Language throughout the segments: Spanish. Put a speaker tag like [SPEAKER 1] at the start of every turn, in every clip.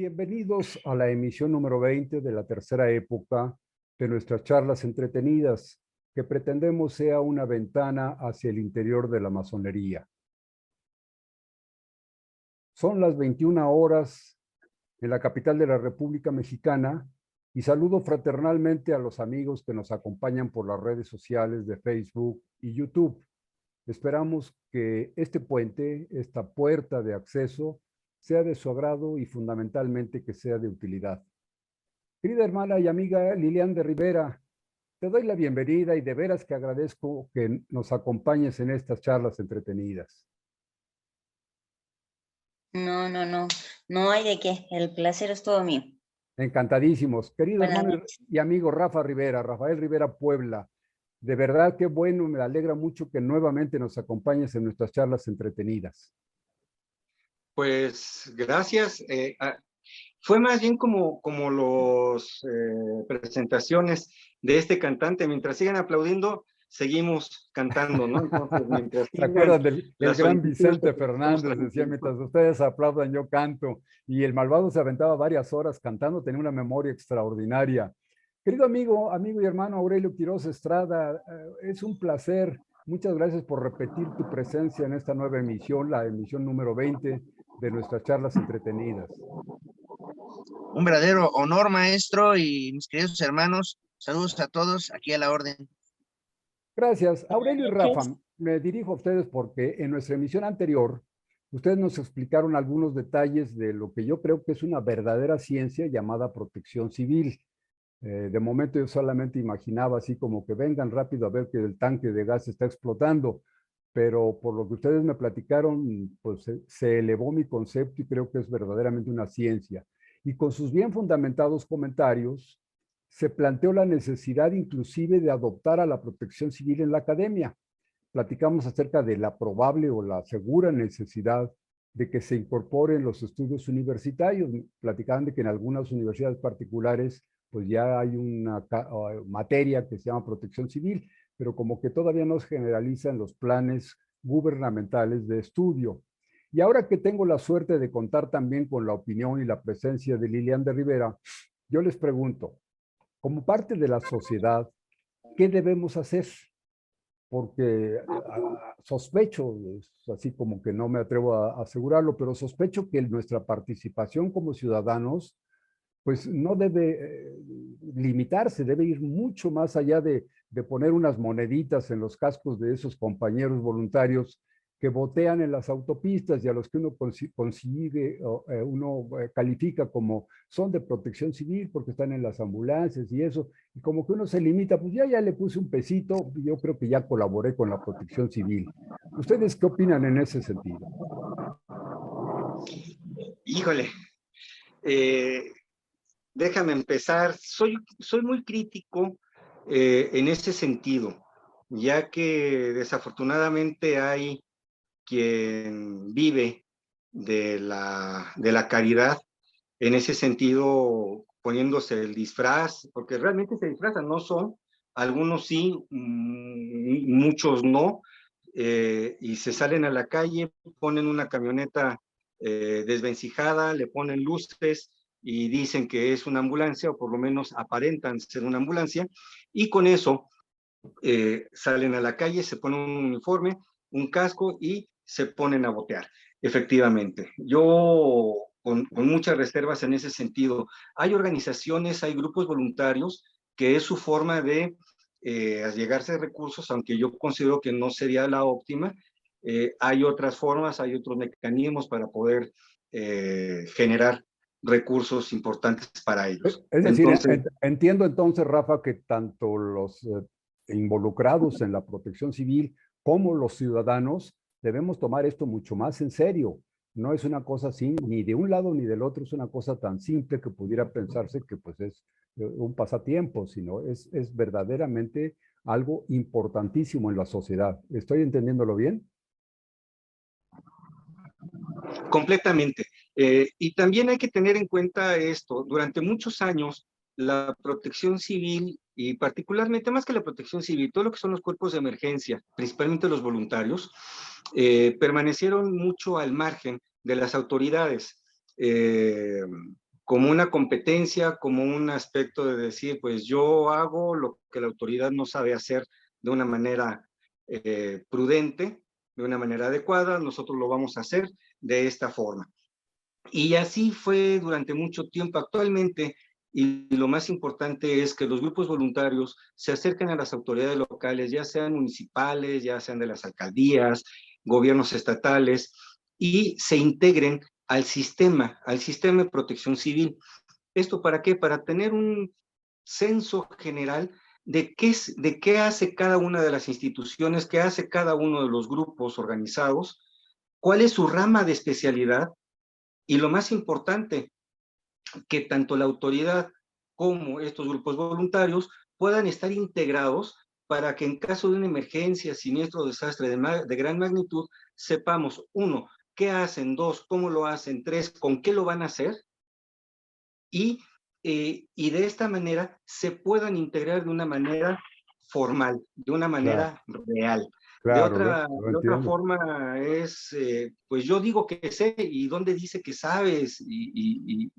[SPEAKER 1] Bienvenidos a la emisión número 20 de la tercera época de nuestras charlas entretenidas, que pretendemos sea una ventana hacia el interior de la masonería. Son las 21 horas en la capital de la República Mexicana y saludo fraternalmente a los amigos que nos acompañan por las redes sociales de Facebook y YouTube. Esperamos que este puente, esta puerta de acceso, sea de su agrado y fundamentalmente que sea de utilidad. Querida hermana y amiga Lilian de Rivera, te doy la bienvenida y de veras que agradezco que nos acompañes en estas charlas entretenidas.
[SPEAKER 2] No hay de qué, el placer es todo mío.
[SPEAKER 1] Encantadísimos. Querido
[SPEAKER 2] Buenas
[SPEAKER 1] hermano
[SPEAKER 2] noches.
[SPEAKER 1] y amigo Rafael Rivera Puebla, de verdad qué bueno, me alegra mucho que nuevamente nos acompañes en nuestras charlas entretenidas.
[SPEAKER 3] Pues gracias. Fue más bien como las presentaciones de este cantante. Mientras sigan aplaudiendo, seguimos cantando, ¿no? Entonces, mientras
[SPEAKER 1] ¿Se acuerdan del
[SPEAKER 3] las
[SPEAKER 1] gran
[SPEAKER 3] solicitudes,
[SPEAKER 1] Vicente
[SPEAKER 3] pues, estamos
[SPEAKER 1] Fernández? Decía, mientras ustedes aplaudan, yo canto. Y el malvado se aventaba varias horas cantando, tenía una memoria extraordinaria. Querido amigo y hermano Aurelio Quiroz Estrada, es un placer. Muchas gracias por repetir tu presencia en esta nueva emisión, la emisión número 20 de nuestras charlas entretenidas.
[SPEAKER 4] Un verdadero honor, maestro, y mis queridos hermanos, saludos a todos, aquí a la orden.
[SPEAKER 1] Gracias. Aurelio y
[SPEAKER 2] Buenas
[SPEAKER 1] Rafa, me dirijo a ustedes porque en nuestra emisión anterior, ustedes nos explicaron algunos detalles de lo que yo creo que es una verdadera ciencia llamada protección civil. De momento yo solamente imaginaba así como que vengan rápido a ver que el tanque de gas está explotando, pero por lo que ustedes me platicaron, pues se elevó mi concepto y creo que es verdaderamente una ciencia. Y con sus bien fundamentados comentarios, se planteó la necesidad inclusive de adoptar a la protección civil en la academia. Platicamos acerca de la probable o la segura necesidad de que se incorporen los estudios universitarios. Platicaban de que en algunas universidades particulares pues ya hay una materia que se llama protección civil, pero como que todavía no se generaliza en los planes gubernamentales de estudio. Y ahora que tengo la suerte de contar también con la opinión y la presencia de Lilian de Rivera, yo les pregunto, como parte de la sociedad, ¿qué debemos hacer? Porque sospecho, así como que no me atrevo a asegurarlo, pero sospecho que nuestra participación como ciudadanos pues no debe limitarse, debe ir mucho más allá de poner unas moneditas en los cascos de esos compañeros voluntarios que botean en las autopistas y a los que uno consigue, uno califica como son de protección civil porque están en las ambulancias y eso, y como que uno se limita, pues ya le puse un pesito, yo creo que ya colaboré con la protección civil. ¿Ustedes qué opinan en ese sentido?
[SPEAKER 3] híjole, déjame empezar. Soy muy crítico en ese sentido, ya que desafortunadamente hay quien vive de la caridad, en ese sentido, poniéndose el disfraz, porque realmente se disfrazan, no son, algunos sí, muchos no, y se salen a la calle, ponen una camioneta desvencijada, le ponen luces y dicen que es una ambulancia, o por lo menos aparentan ser una ambulancia, y con eso salen a la calle, se ponen un uniforme, un casco y se ponen a botear. Efectivamente, yo con muchas reservas en ese sentido. Hay organizaciones, hay grupos voluntarios que es su forma de allegarse recursos, aunque yo considero que no sería la óptima. Hay otras formas, hay otros mecanismos para poder generar recursos importantes para ellos.
[SPEAKER 1] Es decir,
[SPEAKER 3] Entonces,
[SPEAKER 1] entiendo entonces, Rafa, que tanto los involucrados en la protección civil como los ciudadanos debemos tomar esto mucho más en serio. No es una cosa así, ni de un lado ni del otro, es una cosa tan simple que pudiera pensarse que pues es un pasatiempo, sino es verdaderamente algo importantísimo en la sociedad. ¿Estoy entendiéndolo bien?
[SPEAKER 3] completamente. Y también hay que tener en cuenta esto. Durante muchos años, la protección civil, y particularmente más que la protección civil, todo lo que son los cuerpos de emergencia, principalmente los voluntarios, permanecieron mucho al margen de las autoridades. como una competencia, como un aspecto de decir, pues yo hago lo que la autoridad no sabe hacer de una manera prudente, de una manera adecuada, nosotros lo vamos a hacer de esta forma. Y así fue durante mucho tiempo. Actualmente, y lo más importante es que los grupos voluntarios se acerquen a las autoridades locales, ya sean municipales, ya sean de las alcaldías, gobiernos estatales, y se integren al sistema de protección civil. ¿Esto para qué? Para tener un censo general de qué hace cada una de las instituciones, qué hace cada uno de los grupos organizados, cuál es su rama de especialidad, y lo más importante, que tanto la autoridad como estos grupos voluntarios puedan estar integrados para que en caso de una emergencia, siniestro o desastre de gran magnitud, sepamos, uno, qué hacen, dos, cómo lo hacen, tres, con qué lo van a hacer, y de esta manera se puedan integrar de una manera formal, de una
[SPEAKER 1] Claro,
[SPEAKER 3] manera real.
[SPEAKER 1] claro, lo
[SPEAKER 3] De otra
[SPEAKER 1] entiendo.
[SPEAKER 3] forma es, pues yo digo que sé, y dónde dice que sabes, y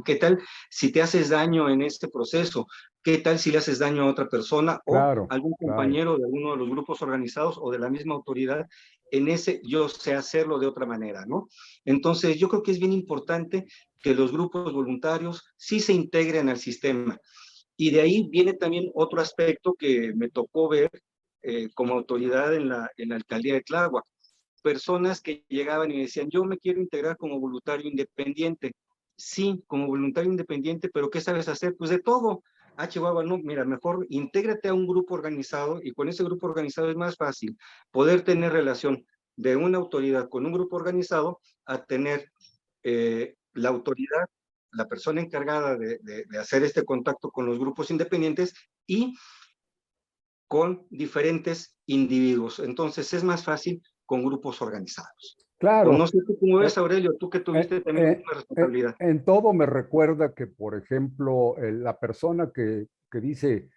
[SPEAKER 3] qué tal si te haces daño en este proceso, qué tal si le haces daño a otra persona o
[SPEAKER 1] Claro,
[SPEAKER 3] algún
[SPEAKER 1] claro.
[SPEAKER 3] compañero de alguno de los grupos organizados o de la misma autoridad, en ese yo sé hacerlo de otra manera, ¿no? Entonces yo creo que es bien importante que los grupos voluntarios sí se integren al sistema. Y de ahí viene también otro aspecto que me tocó ver como autoridad en la alcaldía de Tláhuac. Personas que llegaban y me decían, yo me quiero integrar como voluntario independiente. Sí, como voluntario independiente, pero ¿qué sabes hacer? Pues de todo. Ah, Chihuahua, no, mira, mejor intégrate a un grupo organizado, y con ese grupo organizado es más fácil poder tener relación de una autoridad con un grupo organizado a tener la autoridad, la persona encargada de hacer este contacto con los grupos independientes y con diferentes individuos. Entonces es más fácil con grupos organizados. O no
[SPEAKER 1] Claro.
[SPEAKER 3] sé tú cómo ves,
[SPEAKER 1] Eh,
[SPEAKER 3] Aurelio, tú que tuviste también una responsabilidad.
[SPEAKER 1] En todo me recuerda que, por ejemplo, la persona que dice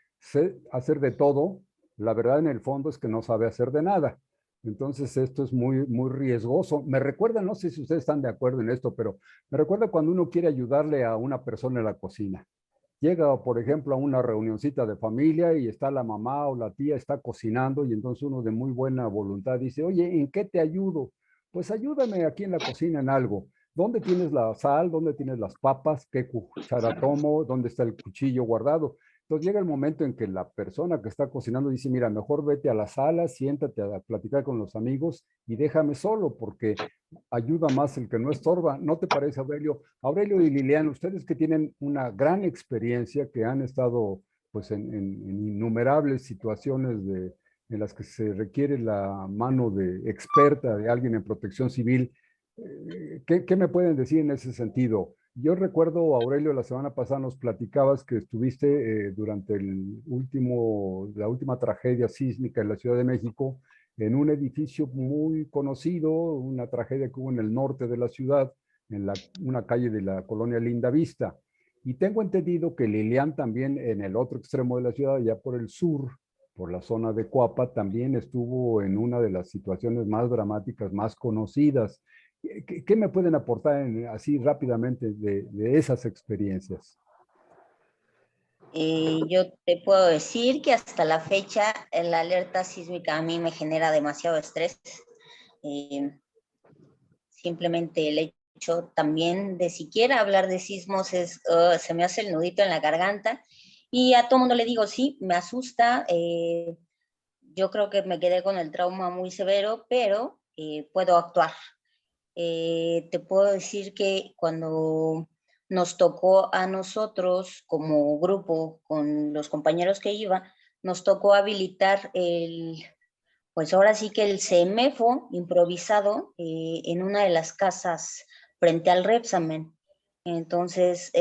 [SPEAKER 1] hacer de todo, la verdad en el fondo es que no sabe hacer de nada. Entonces esto es muy, muy riesgoso. Me recuerda, no sé si ustedes están de acuerdo en esto, pero me recuerda cuando uno quiere ayudarle a una persona en la cocina. Llega, por ejemplo, a una reunioncita de familia y está la mamá o la tía está cocinando, y entonces uno de muy buena voluntad dice, oye, ¿en qué te ayudo? Pues ayúdame aquí en la cocina en algo. ¿Dónde tienes la sal? ¿Dónde tienes las papas? ¿Qué cuchara tomo? ¿Dónde está el cuchillo guardado? Entonces llega el momento en que la persona que está cocinando dice, mira, mejor vete a la sala, siéntate a platicar con los amigos y déjame solo, porque ayuda más el que no estorba. ¿No te parece, Aurelio? Aurelio y Liliana, ustedes que tienen una gran experiencia, que han estado pues en innumerables situaciones en las que se requiere la mano de experta de alguien en protección civil, ¿qué me pueden decir en ese sentido? Yo recuerdo, Aurelio, la semana pasada nos platicabas que estuviste durante la última tragedia sísmica en la Ciudad de México, en un edificio muy conocido, una tragedia que hubo en el norte de la ciudad, en una calle de la colonia Linda Vista. Y tengo entendido que Lilian también en el otro extremo de la ciudad, ya por el sur, por la zona de Coapa, también estuvo en una de las situaciones más dramáticas, más conocidas. ¿Qué me pueden aportar así rápidamente de esas experiencias?
[SPEAKER 2] Yo te puedo decir que hasta la fecha la alerta sísmica a mí me genera demasiado estrés. Eh, Simplemente el hecho también de siquiera hablar de sismos se me hace el nudito en la garganta, y a todo mundo le digo, sí, me asusta, yo creo que me quedé con el trauma muy severo, pero puedo actuar. Te puedo decir que cuando nos tocó a nosotros como grupo, con los compañeros que iba, nos tocó habilitar pues ahora sí que el CEMEFO improvisado en una de las casas frente al Repsamen. Entonces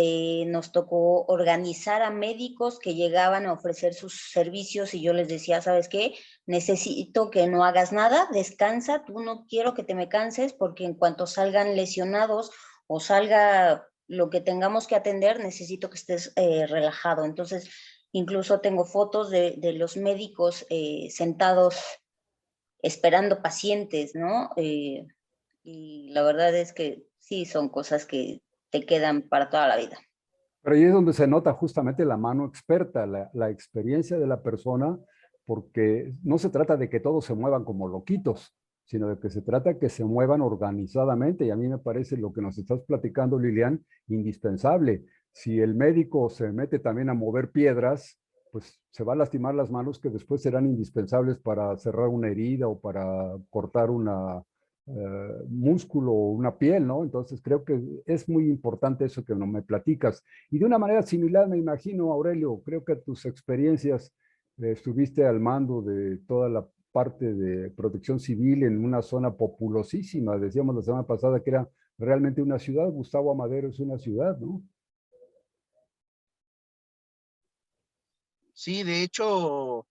[SPEAKER 2] nos tocó organizar a médicos que llegaban a ofrecer sus servicios, y yo les decía, ¿sabes qué? Necesito que no hagas nada, descansa, tú no quiero que te me canses, porque en cuanto salgan lesionados o salga lo que tengamos que atender, necesito que estés relajado. Entonces, incluso tengo fotos de los médicos sentados esperando pacientes, ¿no? Y la verdad es que sí, son cosas que te quedan para toda la vida.
[SPEAKER 1] Pero ahí es donde se nota justamente la mano experta, la experiencia de la persona, porque no se trata de que todos se muevan como loquitos, sino de que se trata que se muevan organizadamente. Y a mí me parece lo que nos estás platicando, Lilian, indispensable. Si el médico se mete también a mover piedras, pues se va a lastimar las manos que después serán indispensables para cerrar una herida o para cortar una músculo o una piel, ¿no? Entonces creo que es muy importante eso que no me platicas. Y de una manera similar, me imagino, Aurelio, creo que tus experiencias, estuviste al mando de toda la parte de protección civil en una zona populosísima. Decíamos la semana pasada que era realmente una ciudad. Gustavo Amadero es una ciudad, ¿no?
[SPEAKER 4] Sí, de hecho,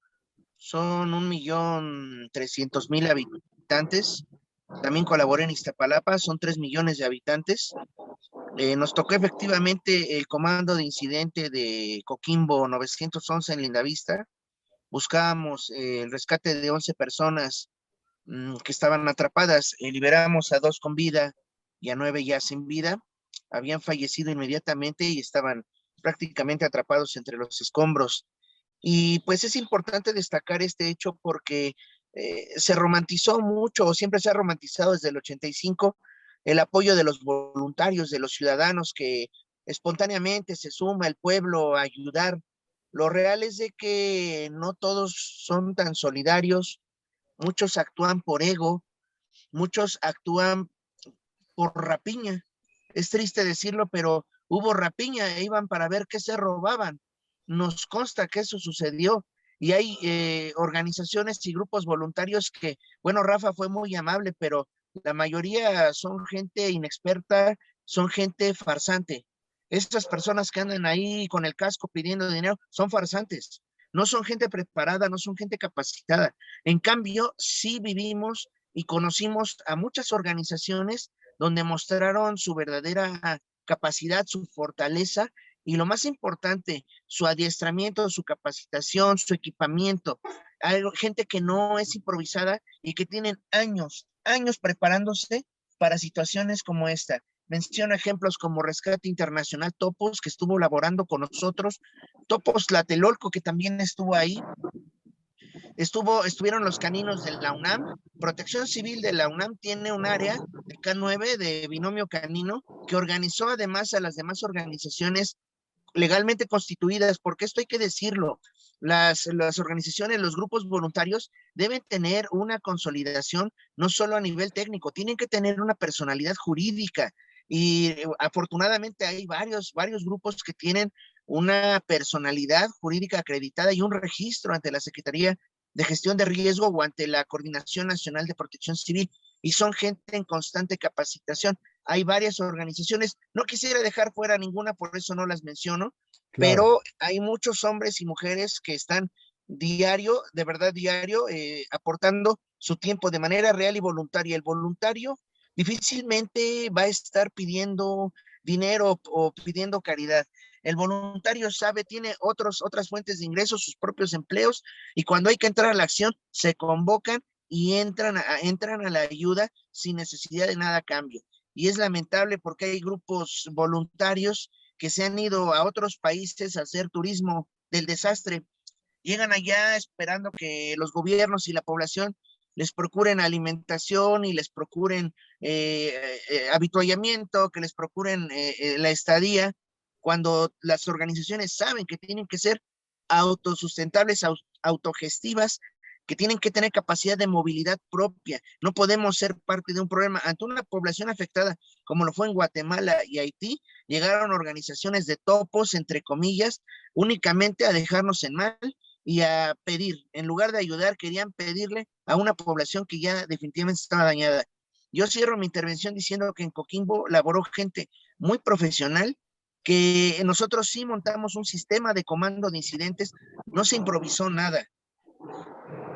[SPEAKER 4] son 1.300.000 habitantes. También colaboré en Iztapalapa, son 3 millones de habitantes. Nos tocó efectivamente el comando de incidente de Coquimbo 911 en Lindavista. Buscábamos el rescate de 11 personas que estaban atrapadas. Liberamos a 2 con vida y a 9 ya sin vida. Habían fallecido inmediatamente y estaban prácticamente atrapados entre los escombros. Y pues es importante destacar este hecho porque se romantizó mucho, o siempre se ha romantizado desde el 85, el apoyo de los voluntarios, de los ciudadanos que espontáneamente se suma el pueblo a ayudar. Lo real es de que no todos son tan solidarios, muchos actúan por ego, muchos actúan por rapiña. Es triste decirlo, pero hubo rapiña e iban para ver qué se robaban. Nos consta que eso sucedió y hay organizaciones y grupos voluntarios que, bueno, Rafa fue muy amable, pero la mayoría son gente inexperta, son gente farsante. Estas personas que andan ahí con el casco pidiendo dinero son farsantes. No son gente preparada, no son gente capacitada. En cambio, sí vivimos y conocimos a muchas organizaciones donde mostraron su verdadera capacidad, su fortaleza y lo más importante, su adiestramiento, su capacitación, su equipamiento. Hay gente que no es improvisada y que tienen años, años preparándose para situaciones como esta. Menciono ejemplos como Rescate Internacional Topos, que estuvo laborando con nosotros, Topos Tlatelolco, que también estuvo ahí, estuvieron los caninos de la UNAM. Protección Civil de la UNAM tiene un área de K9 de binomio canino que organizó además a las demás organizaciones legalmente constituidas, porque esto hay que decirlo, las organizaciones, los grupos voluntarios deben tener una consolidación no solo a nivel técnico, tienen que tener una personalidad jurídica y afortunadamente hay varios grupos que tienen una personalidad jurídica acreditada y un registro ante la Secretaría de Gestión de Riesgo o ante la Coordinación Nacional de Protección Civil y son gente en constante capacitación. Hay varias organizaciones, no quisiera dejar fuera ninguna, por eso no las menciono,
[SPEAKER 1] Claro.
[SPEAKER 4] pero hay muchos hombres y mujeres que están diario, de verdad diario, aportando su tiempo de manera real y voluntaria. El voluntario difícilmente va a estar pidiendo dinero o pidiendo caridad. El voluntario sabe, tiene otras fuentes de ingresos, sus propios empleos, y cuando hay que entrar a la acción, se convocan y entran a la ayuda sin necesidad de nada a cambio. Y es lamentable porque hay grupos voluntarios que se han ido a otros países a hacer turismo del desastre. Llegan allá esperando que los gobiernos y la población les procuren alimentación y les procuren habituallamiento, que les procuren la estadía, cuando las organizaciones saben que tienen que ser autosustentables, autogestivas, que tienen que tener capacidad de movilidad propia. No podemos ser parte de un problema. Ante una población afectada, como lo fue en Guatemala y Haití, llegaron organizaciones de topos, entre comillas, únicamente a dejarnos en mal y a pedir. En lugar de ayudar, querían pedirle a una población que ya definitivamente estaba dañada. Yo cierro mi intervención diciendo que en Coquimbo laboró gente muy profesional, que nosotros sí montamos un sistema de comando de incidentes, no se improvisó nada.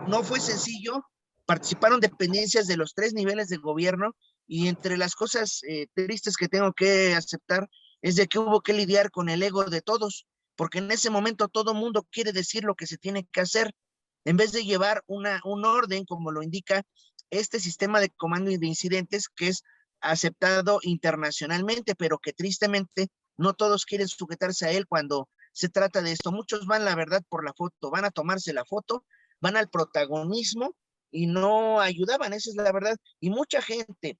[SPEAKER 4] No fue sencillo, participaron dependencias de los 3 niveles de gobierno y entre las cosas tristes que tengo que aceptar es de que hubo que lidiar con el ego de todos, porque en ese momento todo mundo quiere decir lo que se tiene que hacer, en vez de llevar un orden, como lo indica este sistema de comando y de incidentes, que es aceptado internacionalmente, pero que tristemente no todos quieren sujetarse a él cuando se trata de esto. Muchos van, la verdad, por la foto, van a tomarse la foto, van al protagonismo y no ayudaban, esa es la verdad. Y mucha gente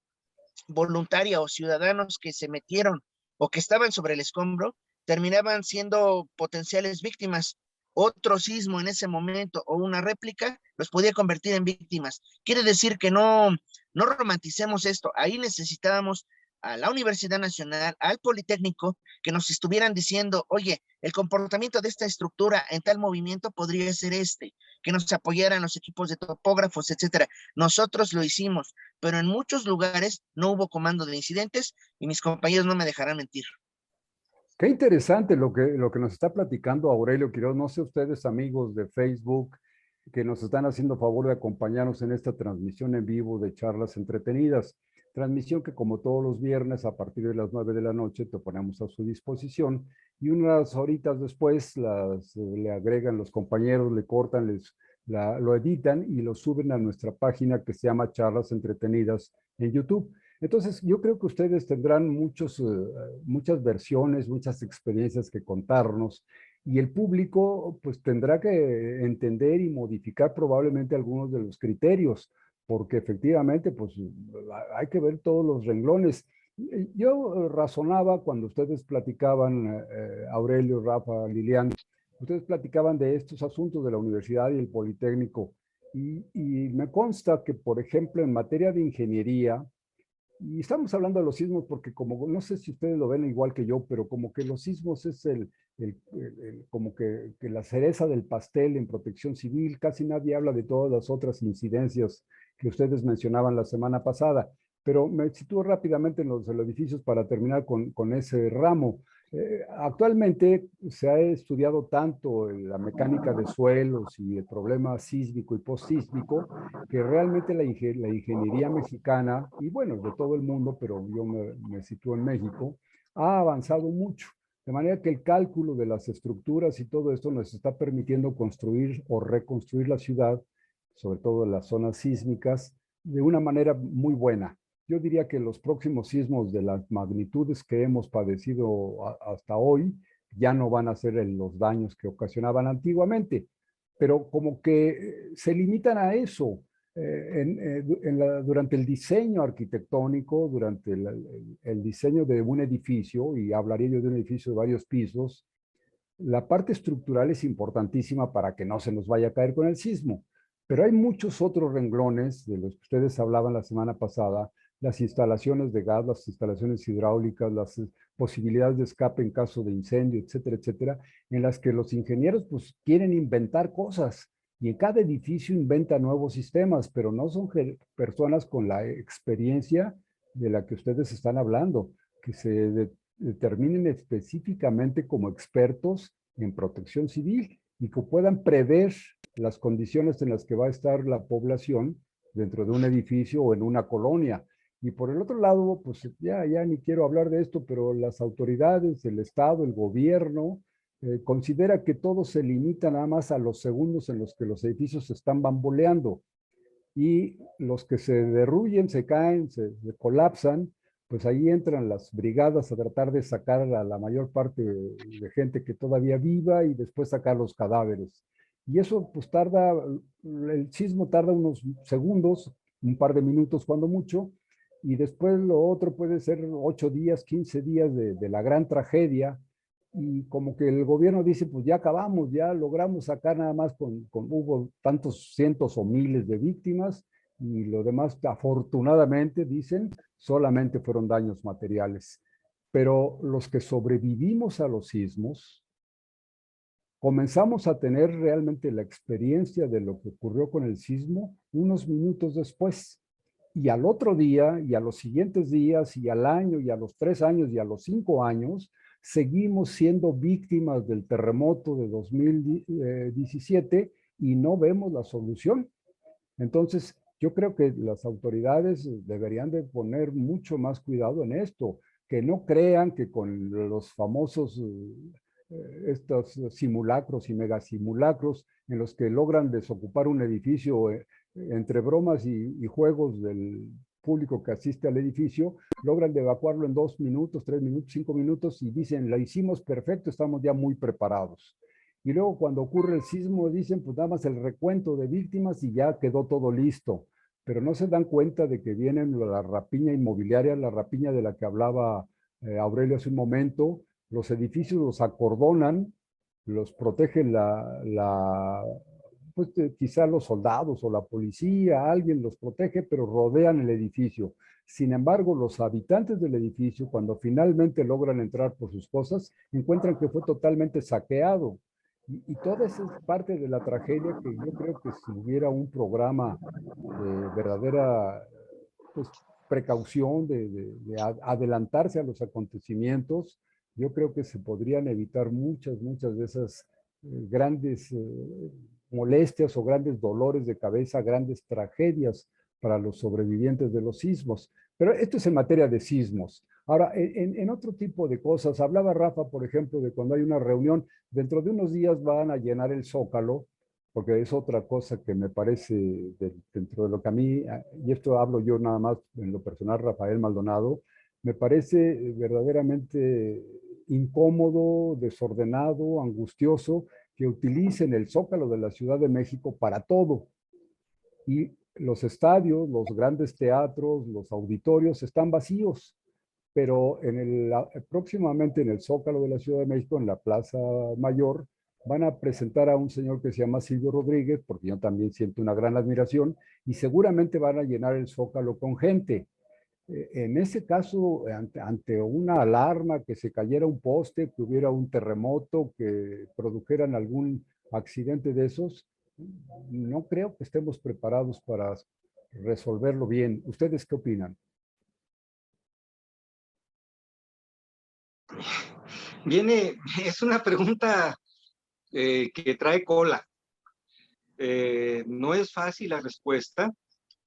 [SPEAKER 4] voluntaria o ciudadanos que se metieron o que estaban sobre el escombro, terminaban siendo potenciales víctimas. Otro sismo en ese momento o una réplica los podía convertir en víctimas. Quiere decir que no romanticemos esto. Ahí necesitábamos a la Universidad Nacional, al Politécnico, que nos estuvieran diciendo, oye, el comportamiento de esta estructura en tal movimiento podría ser este, que nos apoyaran los equipos de topógrafos, etcétera. Nosotros lo hicimos, pero en muchos lugares no hubo comando de incidentes y mis compañeros no me dejarán mentir.
[SPEAKER 1] Qué interesante lo que nos está platicando Aurelio Quiroz. No sé ustedes, amigos de Facebook, que nos están haciendo favor de acompañarnos en esta transmisión en vivo de Charlas Entretenidas. Transmisión que, como todos los viernes, a partir de las 9 de la noche, te ponemos a su disposición. Y unas horitas después le agregan los compañeros, le cortan, lo editan y lo suben a nuestra página que se llama Charlas Entretenidas en YouTube. Entonces, yo creo que ustedes tendrán muchas versiones, muchas experiencias que contarnos, y el público pues tendrá que entender y modificar probablemente algunos de los criterios, porque efectivamente pues hay que ver todos los renglones. Yo razonaba cuando ustedes platicaban, Aurelio, Rafa, Lilian, ustedes platicaban de estos asuntos de la universidad y el Politécnico, y me consta que, por ejemplo, en materia de ingeniería, y estamos hablando de los sismos porque, como no sé si ustedes lo ven igual que yo, pero como que los sismos es como que la cereza del pastel en protección civil. Casi nadie habla de todas las otras incidencias que ustedes mencionaban la semana pasada. Pero me sitúo rápidamente en los edificios para terminar con ese ramo. Actualmente se ha estudiado tanto la mecánica de suelos y el problema sísmico y postsísmico, que realmente la ingeniería mexicana, y bueno, de todo el mundo, pero yo me sitúo en México, ha avanzado mucho. De manera que el cálculo de las estructuras y todo esto nos está permitiendo construir o reconstruir la ciudad, sobre todo en las zonas sísmicas, de una manera muy buena. Yo diría que los próximos sismos de las magnitudes que hemos padecido hasta hoy ya no van a ser los daños que ocasionaban antiguamente, pero como que se limitan a eso. Durante el diseño arquitectónico, durante el diseño de un edificio, y hablaría yo de un edificio de varios pisos, la parte estructural es importantísima para que no se nos vaya a caer con el sismo, pero hay muchos otros renglones de los que ustedes hablaban la semana pasada: las instalaciones de gas, las instalaciones hidráulicas, las posibilidades de escape en caso de incendio, etcétera, etcétera, en las que los ingenieros pues quieren inventar cosas, y en cada edificio inventa nuevos sistemas, pero no son personas con la experiencia de la que ustedes están hablando, que se determinen específicamente como expertos en protección civil y que puedan prever las condiciones en las que va a estar la población dentro de un edificio o en una colonia. Y por el otro lado, pues ya ni quiero hablar de esto, pero las autoridades, el Estado, el gobierno, considera que todo se limita nada más a los segundos en los que los edificios se están bamboleando, y los que se derruyen, se caen, se colapsan, pues ahí entran las brigadas a tratar de sacar a la mayor parte de gente que todavía viva y después sacar los cadáveres. Y eso pues el sismo tarda unos segundos, un par de minutos cuando mucho, y después lo otro puede ser 8 días, 15 días de la gran tragedia, y como que el gobierno dice, pues ya acabamos, ya logramos sacar nada más hubo tantos cientos o miles de víctimas, y lo demás, afortunadamente, dicen, solamente fueron daños materiales. Pero los que sobrevivimos a los sismos, comenzamos a tener realmente la experiencia de lo que ocurrió con el sismo unos minutos después. Y al otro día, y a los siguientes días, y al año, y a los 3 años, y a los 5 años, seguimos siendo víctimas del terremoto de 2017 y no vemos la solución. Entonces, yo creo que las autoridades deberían de poner mucho más cuidado en esto, que no crean que con los famosos estos simulacros y megasimulacros en los que logran desocupar un edificio entre bromas y juegos público que asiste al edificio, logran evacuarlo en 2 minutos, 3 minutos, 5 minutos y dicen, lo hicimos perfecto, estamos ya muy preparados. Y luego cuando ocurre el sismo dicen, pues nada más el recuento de víctimas y ya quedó todo listo. Pero no se dan cuenta de que viene la rapiña inmobiliaria, la rapiña de la que hablaba Aurelio hace un momento. Los edificios los acordonan, los protegen pues quizá los soldados o la policía, alguien los protege, pero rodean el edificio. Sin embargo, los habitantes del edificio, cuando finalmente logran entrar por sus cosas, encuentran que fue totalmente saqueado. Y toda esa es parte de la tragedia que yo creo que si hubiera un programa de verdadera pues, precaución, de adelantarse a los acontecimientos, yo creo que se podrían evitar muchas de esas grandes molestias o grandes dolores de cabeza, grandes tragedias para los sobrevivientes de los sismos. Pero esto es en materia de sismos. Ahora, en otro tipo de cosas, hablaba Rafa, por ejemplo, de cuando hay una reunión, dentro de unos días van a llenar el Zócalo, porque es otra cosa que me parece dentro de lo que a mí, y esto hablo yo nada más en lo personal, Rafael Maldonado, me parece verdaderamente incómodo, desordenado, angustioso, que utilicen el Zócalo de la Ciudad de México para todo. Y los estadios, los grandes teatros, los auditorios están vacíos, pero próximamente en el Zócalo de la Ciudad de México, en la Plaza Mayor, van a presentar a un señor que se llama Silvio Rodríguez, porque yo también siento una gran admiración, y seguramente van a llenar el Zócalo con gente. En ese caso, ante una alarma, que se cayera un poste, que hubiera un terremoto, que produjeran algún accidente de esos, no creo que estemos preparados para resolverlo bien. ¿Ustedes qué opinan?
[SPEAKER 3] Es una pregunta que trae cola. No es fácil la respuesta,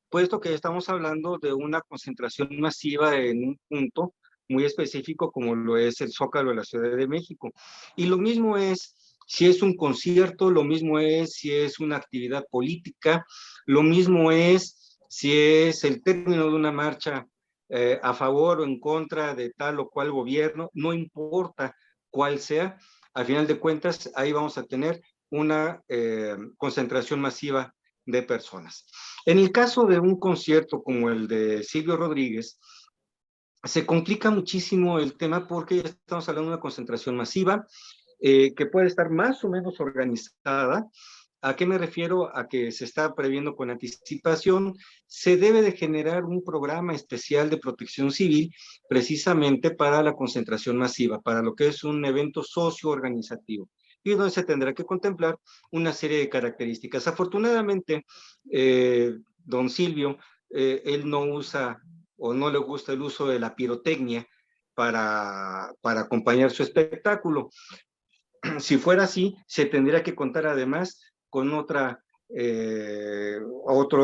[SPEAKER 3] puesto que estamos hablando de una concentración masiva en un punto muy específico como lo es el Zócalo de la Ciudad de México. Y lo mismo es si es un concierto, lo mismo es si es una actividad política, lo mismo es si es el término de una marcha a favor o en contra de tal o cual gobierno, no importa cuál sea, al final de cuentas ahí vamos a tener una concentración masiva de personas. En el caso de un concierto como el de Silvio Rodríguez, se complica muchísimo el tema porque ya estamos hablando de una concentración masiva que puede estar más o menos organizada. ¿A qué me refiero? A que se está previendo con anticipación. Se debe de generar un programa especial de protección civil precisamente para la concentración masiva, para lo que es un evento socio-organizativo, y donde se tendrá que contemplar una serie de características. Afortunadamente, don Silvio, él no usa o no le gusta el uso de la pirotecnia para acompañar su espectáculo. Si fuera así, se tendría que contar además con otro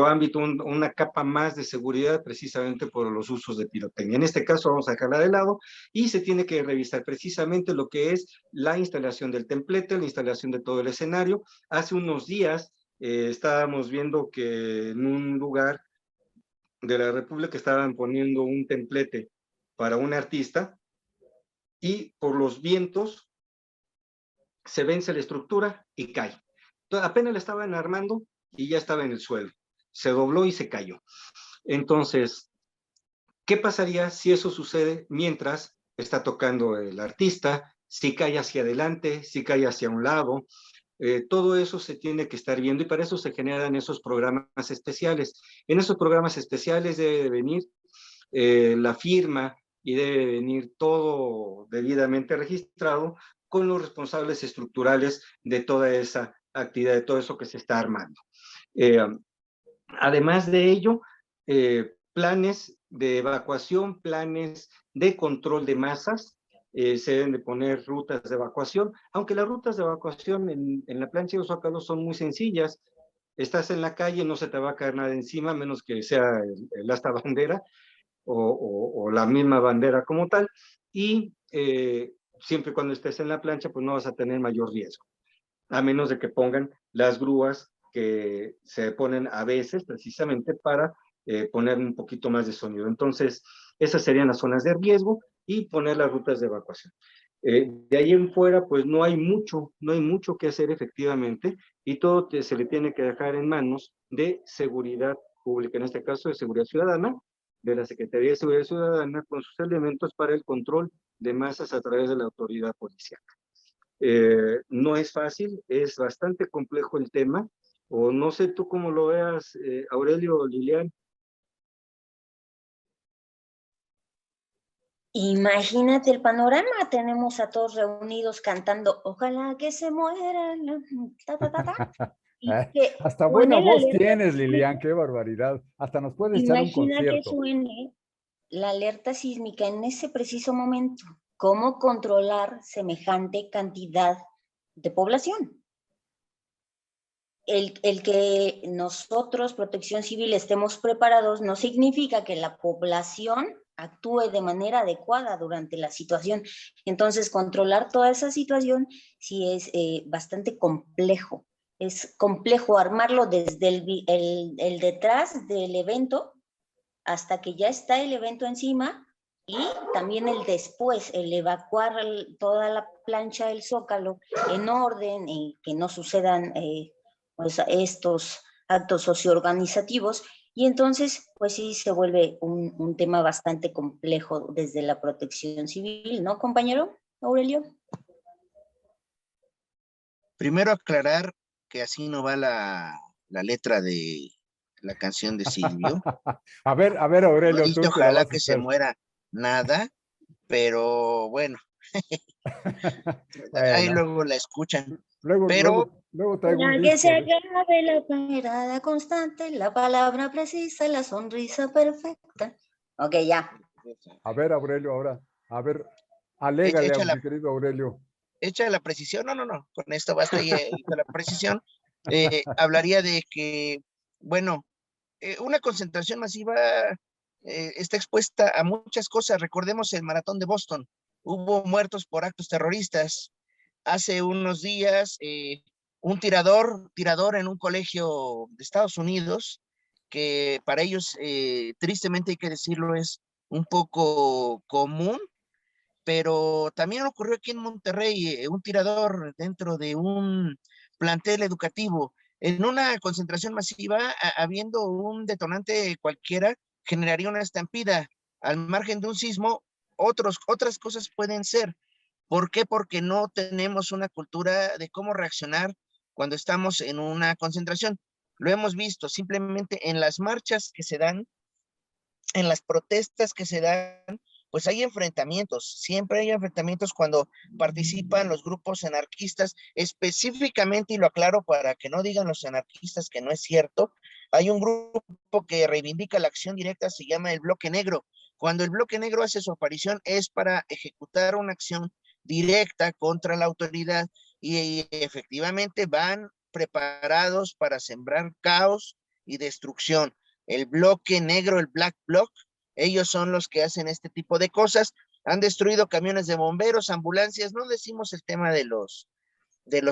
[SPEAKER 3] ámbito, una capa más de seguridad precisamente por los usos de pirotecnia. En este caso vamos a dejarla de lado y se tiene que revisar precisamente lo que es la instalación del templete, la instalación de todo el escenario. Hace unos días estábamos viendo que en un lugar de la República estaban poniendo un templete para un artista y por los vientos se vence la estructura y cae. Entonces, apenas la estaban armando y ya estaba en el suelo. Se dobló y se cayó. Entonces, ¿qué pasaría si eso sucede mientras está tocando el artista? Si cae hacia adelante, si cae hacia un lado. Todo eso se tiene que estar viendo y para eso se generan esos programas especiales. En esos programas especiales debe venir la firma y debe venir todo debidamente registrado con los responsables estructurales de toda esa actividad, de todo eso que se está armando. Además de ello, planes de evacuación, planes de control de masas, se deben de poner rutas de evacuación, aunque las rutas de evacuación en la plancha de Zócalo son muy sencillas. Estás en la calle, no se te va a caer nada encima, a menos que sea el asta bandera o la misma bandera como tal, y siempre y cuando estés en la plancha, pues no vas a tener mayor riesgo, a menos de que pongan las grúas que se ponen a veces precisamente para poner un poquito más de sonido. Entonces, esas serían las zonas de riesgo y poner las rutas de evacuación. De ahí en fuera, pues no hay mucho que hacer efectivamente, y todo se le tiene que dejar en manos de seguridad pública, en este caso de seguridad ciudadana, de la Secretaría de Seguridad Ciudadana, con sus elementos para el control de masas a través de la autoridad policial. No es fácil, es bastante complejo el tema, o no sé tú cómo lo veas, Aurelio o Lilian.
[SPEAKER 2] Imagínate el panorama, tenemos a todos reunidos cantando, ojalá que se mueran, ta, ta, ta, ta, y que
[SPEAKER 1] Hasta buena
[SPEAKER 2] suene la
[SPEAKER 1] voz
[SPEAKER 2] alerta
[SPEAKER 1] tienes,
[SPEAKER 2] sísmica.
[SPEAKER 1] Lilian, qué barbaridad. Hasta nos puedes echar un
[SPEAKER 2] Imagina que
[SPEAKER 1] concierto.
[SPEAKER 2] suene la alerta sísmica en ese preciso momento. ¿Cómo controlar semejante cantidad de población? El que nosotros, Protección Civil, estemos preparados no significa que la población actúe de manera adecuada durante la situación. Entonces, controlar toda esa situación sí es bastante complejo. Es complejo armarlo desde el detrás del evento hasta que ya está el evento encima, y también el después, el evacuar toda la plancha del Zócalo en orden y que no sucedan pues estos actos socioorganizativos. Y entonces, pues sí, se vuelve un tema bastante complejo desde la Protección Civil, ¿no, compañero Aurelio?
[SPEAKER 4] Primero aclarar que así no va la letra de la canción de Silvio.
[SPEAKER 1] A ver,
[SPEAKER 4] No
[SPEAKER 1] Aurelio,
[SPEAKER 4] dice
[SPEAKER 1] tú que la
[SPEAKER 4] ojalá
[SPEAKER 1] vas a
[SPEAKER 4] que se
[SPEAKER 1] hacer.
[SPEAKER 4] muera nada, pero bueno, ahí
[SPEAKER 1] Bueno,
[SPEAKER 4] luego la escuchan.
[SPEAKER 1] luego,
[SPEAKER 4] Pero
[SPEAKER 1] luego, luego traigo un
[SPEAKER 2] Para que se
[SPEAKER 1] disco.
[SPEAKER 2] acabe la mirada constante, la palabra precisa, la sonrisa perfecta. Ok, ya.
[SPEAKER 1] A ver, Aurelio, ahora. A ver, alégale a
[SPEAKER 4] echa la,
[SPEAKER 1] mi querido Aurelio.
[SPEAKER 4] echa la precisión, no, con esto basta y echa la precisión. Hablaría de que, bueno, una concentración masiva está expuesta a muchas cosas. Recordemos el maratón de Boston. Hubo muertos por actos terroristas. Hace unos días, un tirador en un colegio de Estados Unidos, que para ellos, tristemente hay que decirlo, es un poco común, pero también ocurrió aquí en Monterrey, un tirador dentro de un plantel educativo. En una concentración masiva, habiendo un detonante cualquiera, generaría una estampida. Al margen de un sismo, otras cosas pueden ser. ¿Por qué? Porque no tenemos una cultura de cómo reaccionar cuando estamos en una concentración. Lo hemos visto simplemente en las marchas que se dan, en las protestas que se dan, pues hay enfrentamientos, siempre hay enfrentamientos cuando participan los grupos anarquistas, específicamente, y lo aclaro para que no digan los anarquistas que no es cierto, hay un grupo que reivindica la acción directa, se llama el Bloque Negro. Cuando el Bloque Negro hace su aparición es para ejecutar una acción directa contra la autoridad, y efectivamente van preparados para sembrar caos y destrucción. El Bloque Negro, el Black Bloc, ellos son los que hacen este tipo de cosas. Han destruido camiones de bomberos, ambulancias. No decimos el tema de los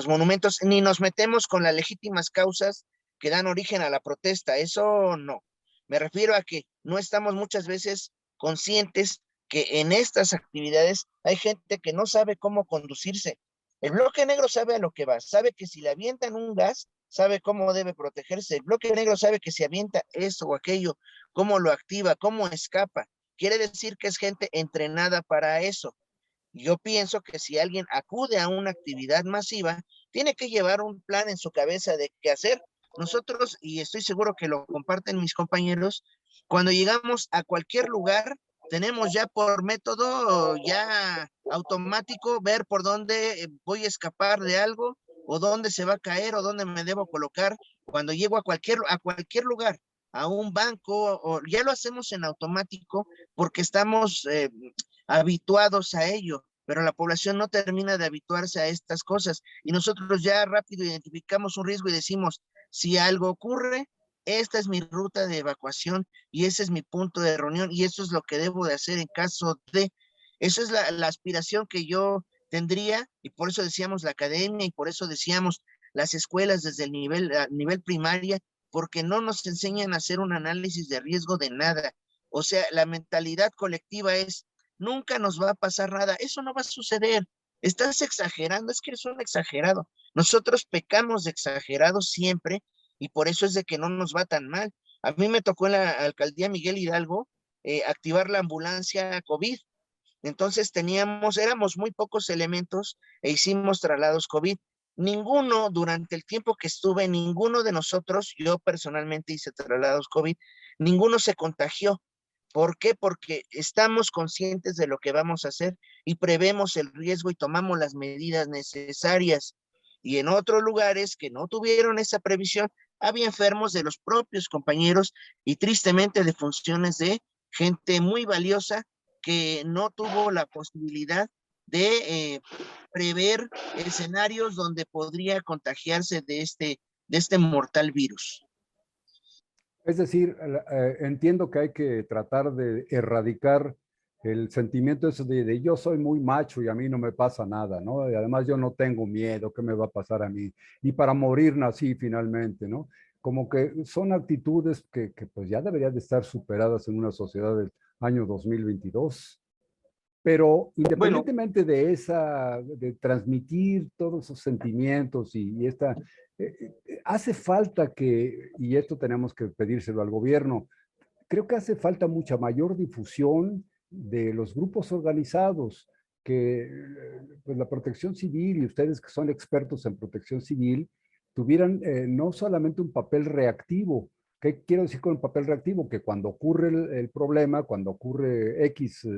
[SPEAKER 4] monumentos, ni nos metemos con las legítimas causas que dan origen a la protesta. Eso no. Me refiero a que no estamos muchas veces conscientes que en estas actividades hay gente que no sabe cómo conducirse. El Bloque Negro sabe a lo que va, sabe que si le avientan un gas, sabe cómo debe protegerse. El Bloque Negro sabe que si avienta esto o aquello, cómo lo activa, cómo escapa. Quiere decir que es gente entrenada para eso. Yo pienso que si alguien acude a una actividad masiva, tiene que llevar un plan en su cabeza de qué hacer. Nosotros, y estoy seguro que lo comparten mis compañeros, cuando llegamos a cualquier lugar, tenemos ya por método ya automático ver por dónde voy a escapar de algo, o dónde se va a caer, o dónde me debo colocar cuando llego a cualquier lugar, a un banco, o ya lo hacemos en automático porque estamos habituados a ello, pero la población no termina de habituarse a estas cosas, y nosotros ya rápido identificamos un riesgo y decimos, si algo ocurre, esta es mi ruta de evacuación y ese es mi punto de reunión y eso es lo que debo de hacer en caso de. Eso es la aspiración que yo tendría, y por eso decíamos la academia, y por eso decíamos las escuelas desde el nivel primaria, porque no nos enseñan a hacer un análisis de riesgo de nada. O sea, la mentalidad colectiva es, nunca nos va a pasar nada, eso no va a suceder. Estás exagerando, es que eres un exagerado. Nosotros pecamos de exagerados siempre y por eso es de que no nos va tan mal. A mí me tocó en la alcaldía Miguel Hidalgo activar la ambulancia COVID. Entonces éramos muy pocos elementos e hicimos traslados COVID. Ninguno, durante el tiempo que estuve, ninguno de nosotros, yo personalmente hice traslados COVID, ninguno se contagió. ¿Por qué? Porque estamos conscientes de lo que vamos a hacer y prevemos el riesgo y tomamos las medidas necesarias. Y en otros lugares que no tuvieron esa previsión, había enfermos de los propios compañeros y tristemente de funciones de gente muy valiosa que no tuvo la posibilidad de prever escenarios donde podría contagiarse de este mortal virus.
[SPEAKER 1] Es decir, entiendo que hay que tratar de erradicar el sentimiento ese de yo soy muy macho y a mí no me pasa nada, ¿no? Y además yo no tengo miedo, ¿qué me va a pasar a mí? Y para morir nací finalmente, ¿no? Como que son actitudes que pues ya deberían de estar superadas en una sociedad del año 2022. Pero
[SPEAKER 3] Bueno,
[SPEAKER 1] independientemente de de transmitir todos esos sentimientos y esta, hace falta que, y esto tenemos que pedírselo al gobierno, creo que hace falta mucha mayor difusión de los grupos organizados, que pues la protección civil y ustedes que son expertos en protección civil, tuvieran no solamente un papel reactivo. ¿Qué quiero decir con el papel reactivo? Que cuando ocurre el problema, cuando ocurre X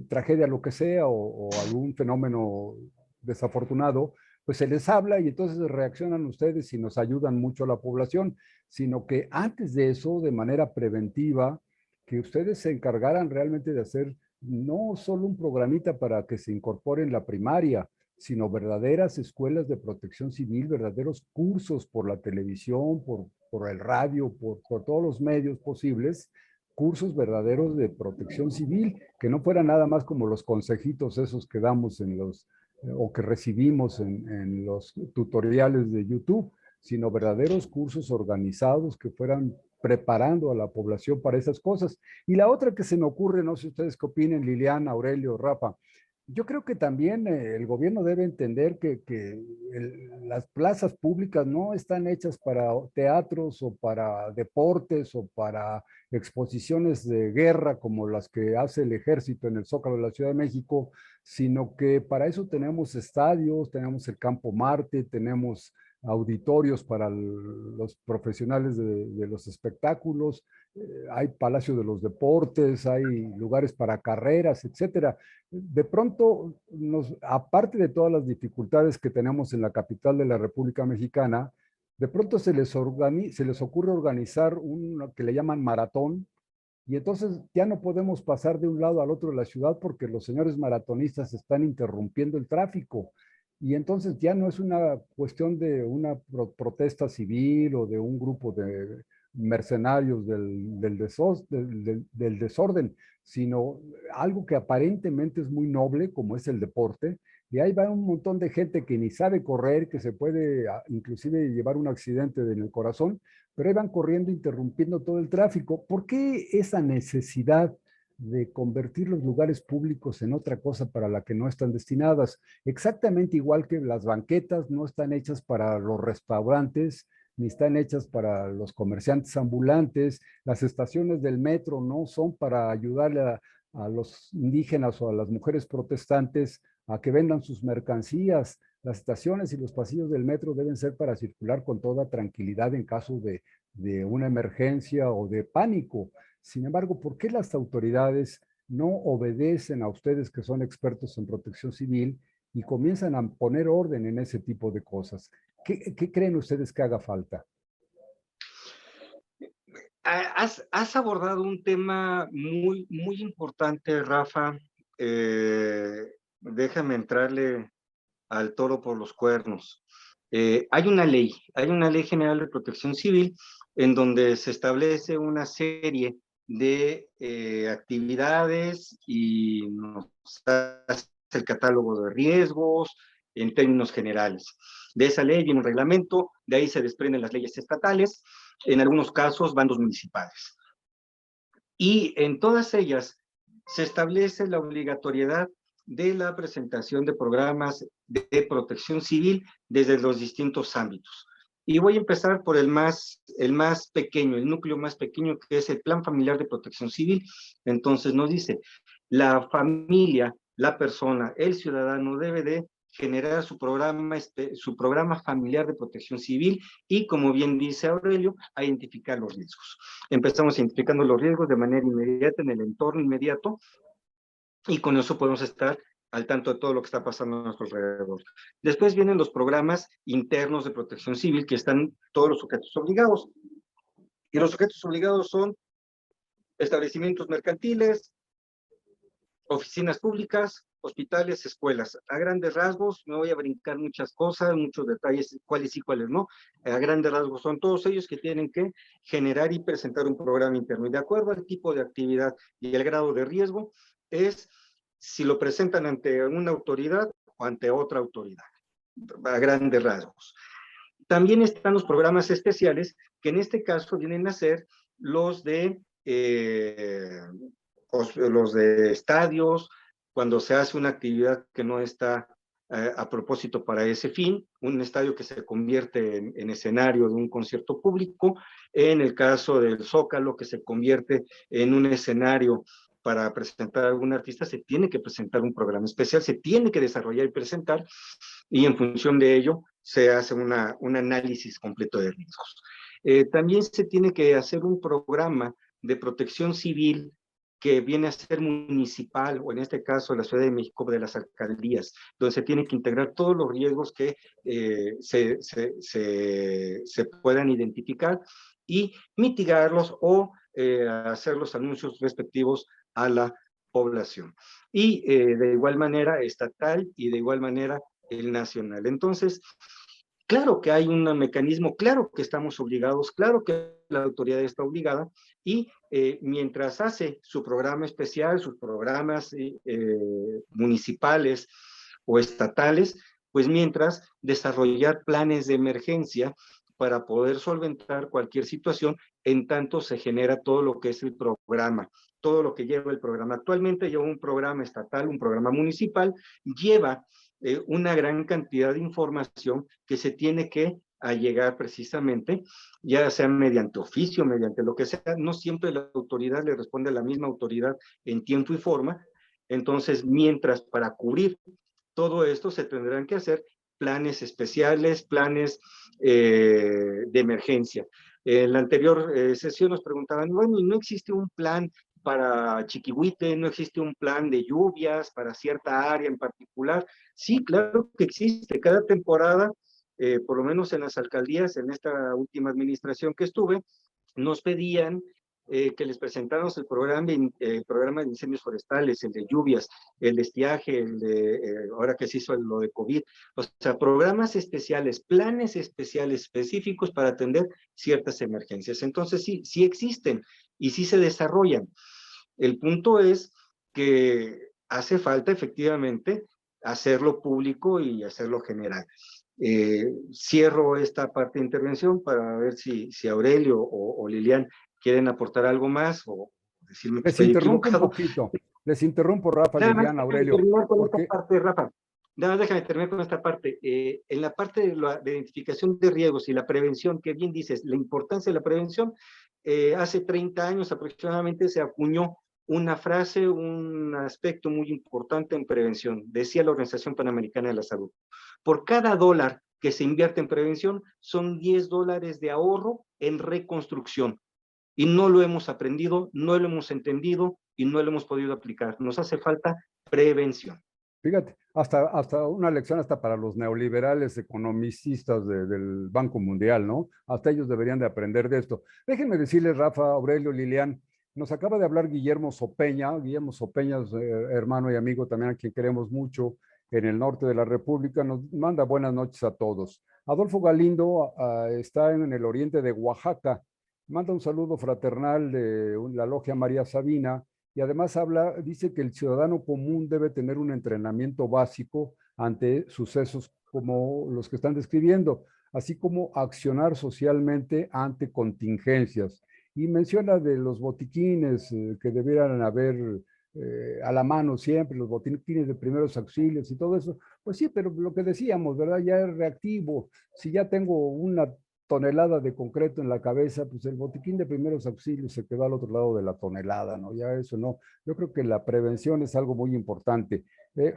[SPEAKER 1] tragedia, lo que sea, o algún fenómeno desafortunado, pues se les habla y entonces reaccionan ustedes y nos ayudan mucho a la población, sino que antes de eso, de manera preventiva, que ustedes se encargaran realmente de hacer no solo un programita para que se incorpore en la primaria, sino verdaderas escuelas de protección civil, verdaderos cursos por la televisión, por el radio, por todos los medios posibles, cursos verdaderos de protección civil, que no fueran nada más como los consejitos esos que damos en los, o que recibimos en los tutoriales de YouTube, sino verdaderos cursos organizados que fueran preparando a la población para esas cosas. Y la otra que se me ocurre, no sé ustedes qué opinen, Liliana, Aurelio, Rafa, yo creo que también el gobierno debe entender que las plazas públicas no están hechas para teatros o para deportes o para exposiciones de guerra como las que hace el ejército en el Zócalo de la Ciudad de México, sino que para eso tenemos estadios, tenemos el Campo Marte, tenemos auditorios para los profesionales de los espectáculos, hay Palacio de los Deportes, hay lugares para carreras, etcétera. De pronto, aparte de todas las dificultades que tenemos en la capital de la República Mexicana, de pronto se les ocurre organizar uno que le llaman maratón, y entonces ya no podemos pasar de un lado al otro de la ciudad porque los señores maratonistas están interrumpiendo el tráfico. Y entonces ya no es una cuestión de una protesta civil o de un grupo de mercenarios del desorden, sino algo que aparentemente es muy noble, como es el deporte. Y ahí va un montón de gente que ni sabe correr, que se puede inclusive llevar un accidente en el corazón, pero ahí van corriendo, interrumpiendo todo el tráfico. ¿Por qué esa necesidad de convertir los lugares públicos en otra cosa para la que no están destinadas? Exactamente igual que las banquetas no están hechas para los restaurantes, ni están hechas para los comerciantes ambulantes, las estaciones del metro no son para ayudarle a los indígenas o a las mujeres protestantes a que vendan sus mercancías. Las estaciones y los pasillos del metro deben ser para circular con toda tranquilidad en caso de una emergencia o de pánico. Sin embargo, ¿por qué las autoridades no obedecen a ustedes que son expertos en protección civil y comienzan a poner orden en ese tipo de cosas? ¿Qué creen ustedes que haga falta?
[SPEAKER 3] has abordado un tema muy importante, Rafa. Déjame entrarle al toro por los cuernos. Hay una ley general de protección civil en donde se establece una serie de actividades y nos hace el catálogo de riesgos, en términos generales. De esa ley viene un reglamento, de ahí se desprenden las leyes estatales, en algunos casos bandos municipales. Y en todas ellas se establece la obligatoriedad de la presentación de programas de protección civil desde los distintos ámbitos. Y voy a empezar por el más pequeño, el núcleo más pequeño, que es el Plan Familiar de Protección Civil. Entonces nos dice, la familia, la persona, el ciudadano debe de generar su programa familiar de protección civil y, como bien dice Aurelio, a identificar los riesgos. Empezamos identificando los riesgos de manera inmediata en el entorno inmediato y con eso podemos estar al tanto de todo lo que está pasando a nuestro alrededor. Después vienen los programas internos de protección civil, que están todos los sujetos obligados. Y los sujetos obligados son establecimientos mercantiles, oficinas públicas, hospitales, escuelas. A grandes rasgos, me voy a brincar muchas cosas, muchos detalles, cuáles sí, cuáles no. A grandes rasgos son todos ellos que tienen que generar y presentar un programa interno. Y de acuerdo al tipo de actividad y el grado de riesgo, es si lo presentan ante una autoridad o ante otra autoridad, a grandes rasgos. También están los programas especiales, que en este caso vienen a ser los de estadios, cuando se hace una actividad que no está a propósito para ese fin, un estadio que se convierte en escenario de un concierto público, en el caso del Zócalo, que se convierte en un escenario para presentar a algún artista, se tiene que presentar un programa especial, se tiene que desarrollar y presentar, y en función de ello se hace un análisis completo de riesgos. También se tiene que hacer un programa de protección civil que viene a ser municipal, o en este caso la Ciudad de México, de las alcaldías, donde se tiene que integrar todos los riesgos que se puedan identificar y mitigarlos o hacer los anuncios respectivos a la población. Y de igual manera estatal y de igual manera el nacional. Entonces, claro que hay un mecanismo, claro que estamos obligados, claro que la autoridad está obligada, y mientras hace su programa especial, sus programas municipales o estatales, pues mientras desarrollar planes de emergencia para poder solventar cualquier situación, en tanto se genera todo lo que es el programa, todo lo que lleva el programa. Actualmente lleva un programa estatal, un programa municipal, lleva una gran cantidad de información que se tiene que allegar precisamente, ya sea mediante oficio, mediante lo que sea. No siempre la autoridad le responde a la misma autoridad en tiempo y forma. Entonces, mientras para cubrir todo esto se tendrán que hacer planes especiales, planes de emergencia. En la anterior sesión nos preguntaban, bueno, ¿y no existe un plan para Chiquihuite? ¿No existe un plan de lluvias para cierta área en particular? Sí, claro que existe. Cada temporada, por lo menos en las alcaldías, en esta última administración que estuve, nos pedían que les presentáramos el programa de incendios forestales, el de lluvias, el de estiaje, el de, ahora que se hizo lo de COVID. O sea, programas especiales, planes especiales específicos para atender ciertas emergencias. Entonces, sí, sí existen y sí se desarrollan. El punto es que hace falta efectivamente hacerlo público y hacerlo general. Cierro esta parte de intervención para ver si Aurelio o Lilian quieren aportar algo más o decirme que
[SPEAKER 1] Les
[SPEAKER 3] estoy
[SPEAKER 1] interrumpo un
[SPEAKER 3] equivocado.
[SPEAKER 1] poquito. Les interrumpo, Rafa,
[SPEAKER 3] Nada más
[SPEAKER 1] Liliana,
[SPEAKER 3] déjame
[SPEAKER 1] Aurelio.
[SPEAKER 3] terminar con
[SPEAKER 1] Porque
[SPEAKER 3] esta parte, Rafa. Nada más déjame terminar con esta parte. En la parte de identificación de riesgos y la prevención, que bien dices, la importancia de la prevención, hace 30 años aproximadamente se acuñó una frase, un aspecto muy importante en prevención. Decía la Organización Panamericana de la Salud: por cada dólar que se invierte en prevención, son $10 de ahorro en reconstrucción. Y no lo hemos aprendido, no lo hemos entendido y no lo hemos podido aplicar. Nos hace falta prevención.
[SPEAKER 1] fíjate, hasta una lección hasta para los neoliberales economicistas del Banco Mundial, ¿no? Hasta ellos deberían de aprender de esto. Déjenme decirles, Rafa, Aurelio, Lilian, nos acaba de hablar Guillermo Sopeña. Guillermo Sopeña es hermano y amigo también a quien queremos mucho en el norte de la República. Nos manda buenas noches a todos. Adolfo Galindo está en el oriente de Oaxaca. Manda un saludo fraternal de la logia María Sabina. Y además dice que el ciudadano común debe tener un entrenamiento básico ante sucesos como los que están describiendo, así como accionar socialmente ante contingencias. Y menciona de los botiquines que debieran haber a la mano siempre, los botiquines de primeros auxilios y todo eso. Pues sí, pero lo que decíamos, ¿verdad? Ya es reactivo. Si ya tengo una tonelada de concreto en la cabeza, pues el botiquín de primeros auxilios se queda al otro lado de la tonelada, ¿no? Ya eso no. Yo creo que la prevención es algo muy importante.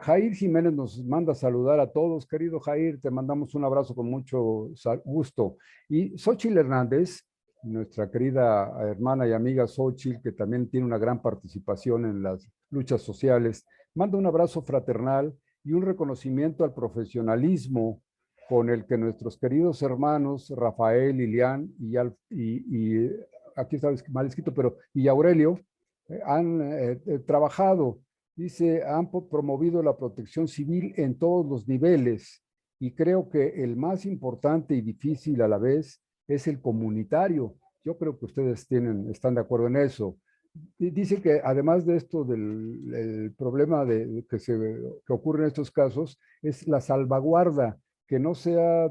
[SPEAKER 1] Jair Jiménez nos manda a saludar a todos. Querido Jair, te mandamos un abrazo con mucho gusto. Y Xochitl Hernández, nuestra querida hermana y amiga Xochitl, que también tiene una gran participación en las luchas sociales, manda un abrazo fraternal y un reconocimiento al profesionalismo con el que nuestros queridos hermanos Rafael, Lilian y aquí está mal escrito, pero y Aurelio han trabajado. Dice, han promovido la protección civil en todos los niveles y creo que el más importante y difícil a la vez es el comunitario. Yo creo que ustedes están de acuerdo en eso. Dice que además de esto del problema que ocurre en estos casos, es la salvaguarda, que no se ha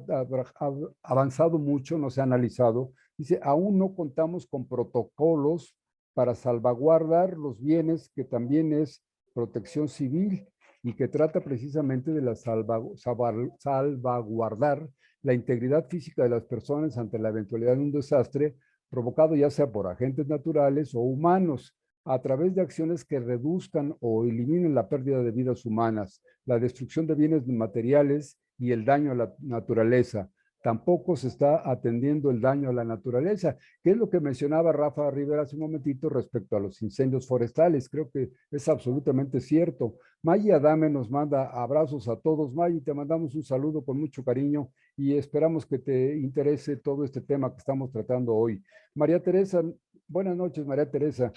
[SPEAKER 1] avanzado mucho, no se ha analizado. Dice, aún no contamos con protocolos para salvaguardar los bienes, que también es protección civil y que trata precisamente de salvaguardar la integridad física de las personas ante la eventualidad de un desastre provocado ya sea por agentes naturales o humanos, a través de acciones que reduzcan o eliminen la pérdida de vidas humanas, la destrucción de bienes materiales y el daño a la naturaleza. Tampoco se está atendiendo el daño a la naturaleza, que es lo que mencionaba Rafa Rivera hace un momentito respecto a los incendios forestales. Creo que es absolutamente cierto. Maggie Adame nos manda abrazos a todos. Maggie, te mandamos un saludo con mucho cariño y esperamos que te interese todo este tema que estamos tratando hoy. María Teresa, buenas noches, María Teresa.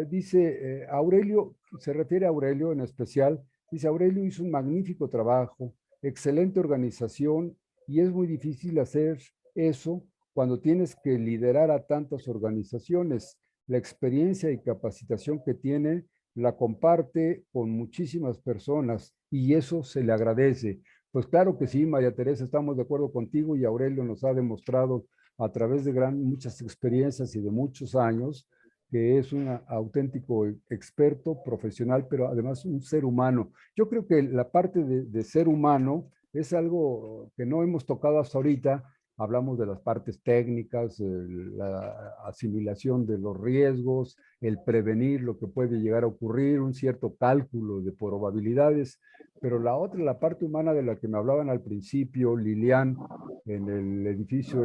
[SPEAKER 1] Dice Aurelio, se refiere a Aurelio en especial, dice Aurelio hizo un magnífico trabajo, excelente organización y es muy difícil hacer eso cuando tienes que liderar a tantas organizaciones. La experiencia y capacitación que tiene la comparte con muchísimas personas y eso se le agradece. Pues claro que sí, María Teresa, estamos de acuerdo contigo y Aurelio nos ha demostrado a través de muchas experiencias y de muchos años que es un auténtico experto, profesional, pero además un ser humano. Yo creo que la parte de ser humano es algo que no hemos tocado hasta ahorita. Hablamos de las partes técnicas, la asimilación de los riesgos, el prevenir lo que puede llegar a ocurrir, un cierto cálculo de probabilidades, pero la otra, la parte humana de la que me hablaban al principio, Lilian, en el edificio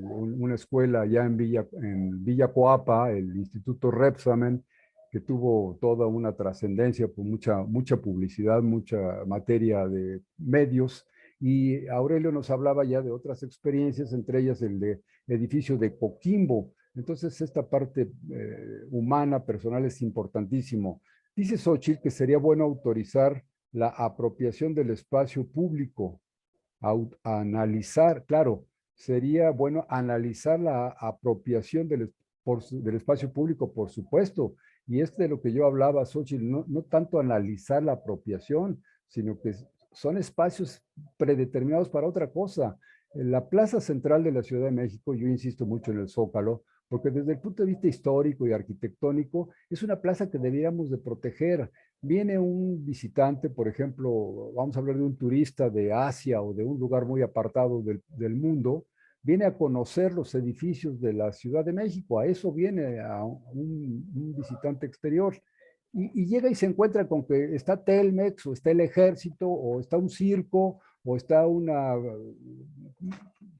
[SPEAKER 1] una escuela allá en Villa Coapa, el Instituto Repsamen, que tuvo toda una trascendencia por mucha publicidad, mucha materia de medios, y Aurelio nos hablaba ya de otras experiencias, entre ellas el de edificio de Coquimbo. Entonces, esta parte humana, personal, es importantísimo. Dice Xochitl que sería bueno autorizar la apropiación del espacio público, analizar, claro, sería bueno analizar la apropiación del espacio público, por supuesto, y es de lo que yo hablaba, Xochitl, no tanto analizar la apropiación, sino que son espacios predeterminados para otra cosa. En la plaza central de la Ciudad de México, yo insisto mucho en el Zócalo, porque desde el punto de vista histórico y arquitectónico, es una plaza que deberíamos de proteger. Viene un visitante, por ejemplo, vamos a hablar de un turista de Asia o de un lugar muy apartado del mundo, viene a conocer los edificios de la Ciudad de México, a eso viene a un visitante exterior. Y llega y se encuentra con que está Telmex, o está el ejército, o está un circo, o está una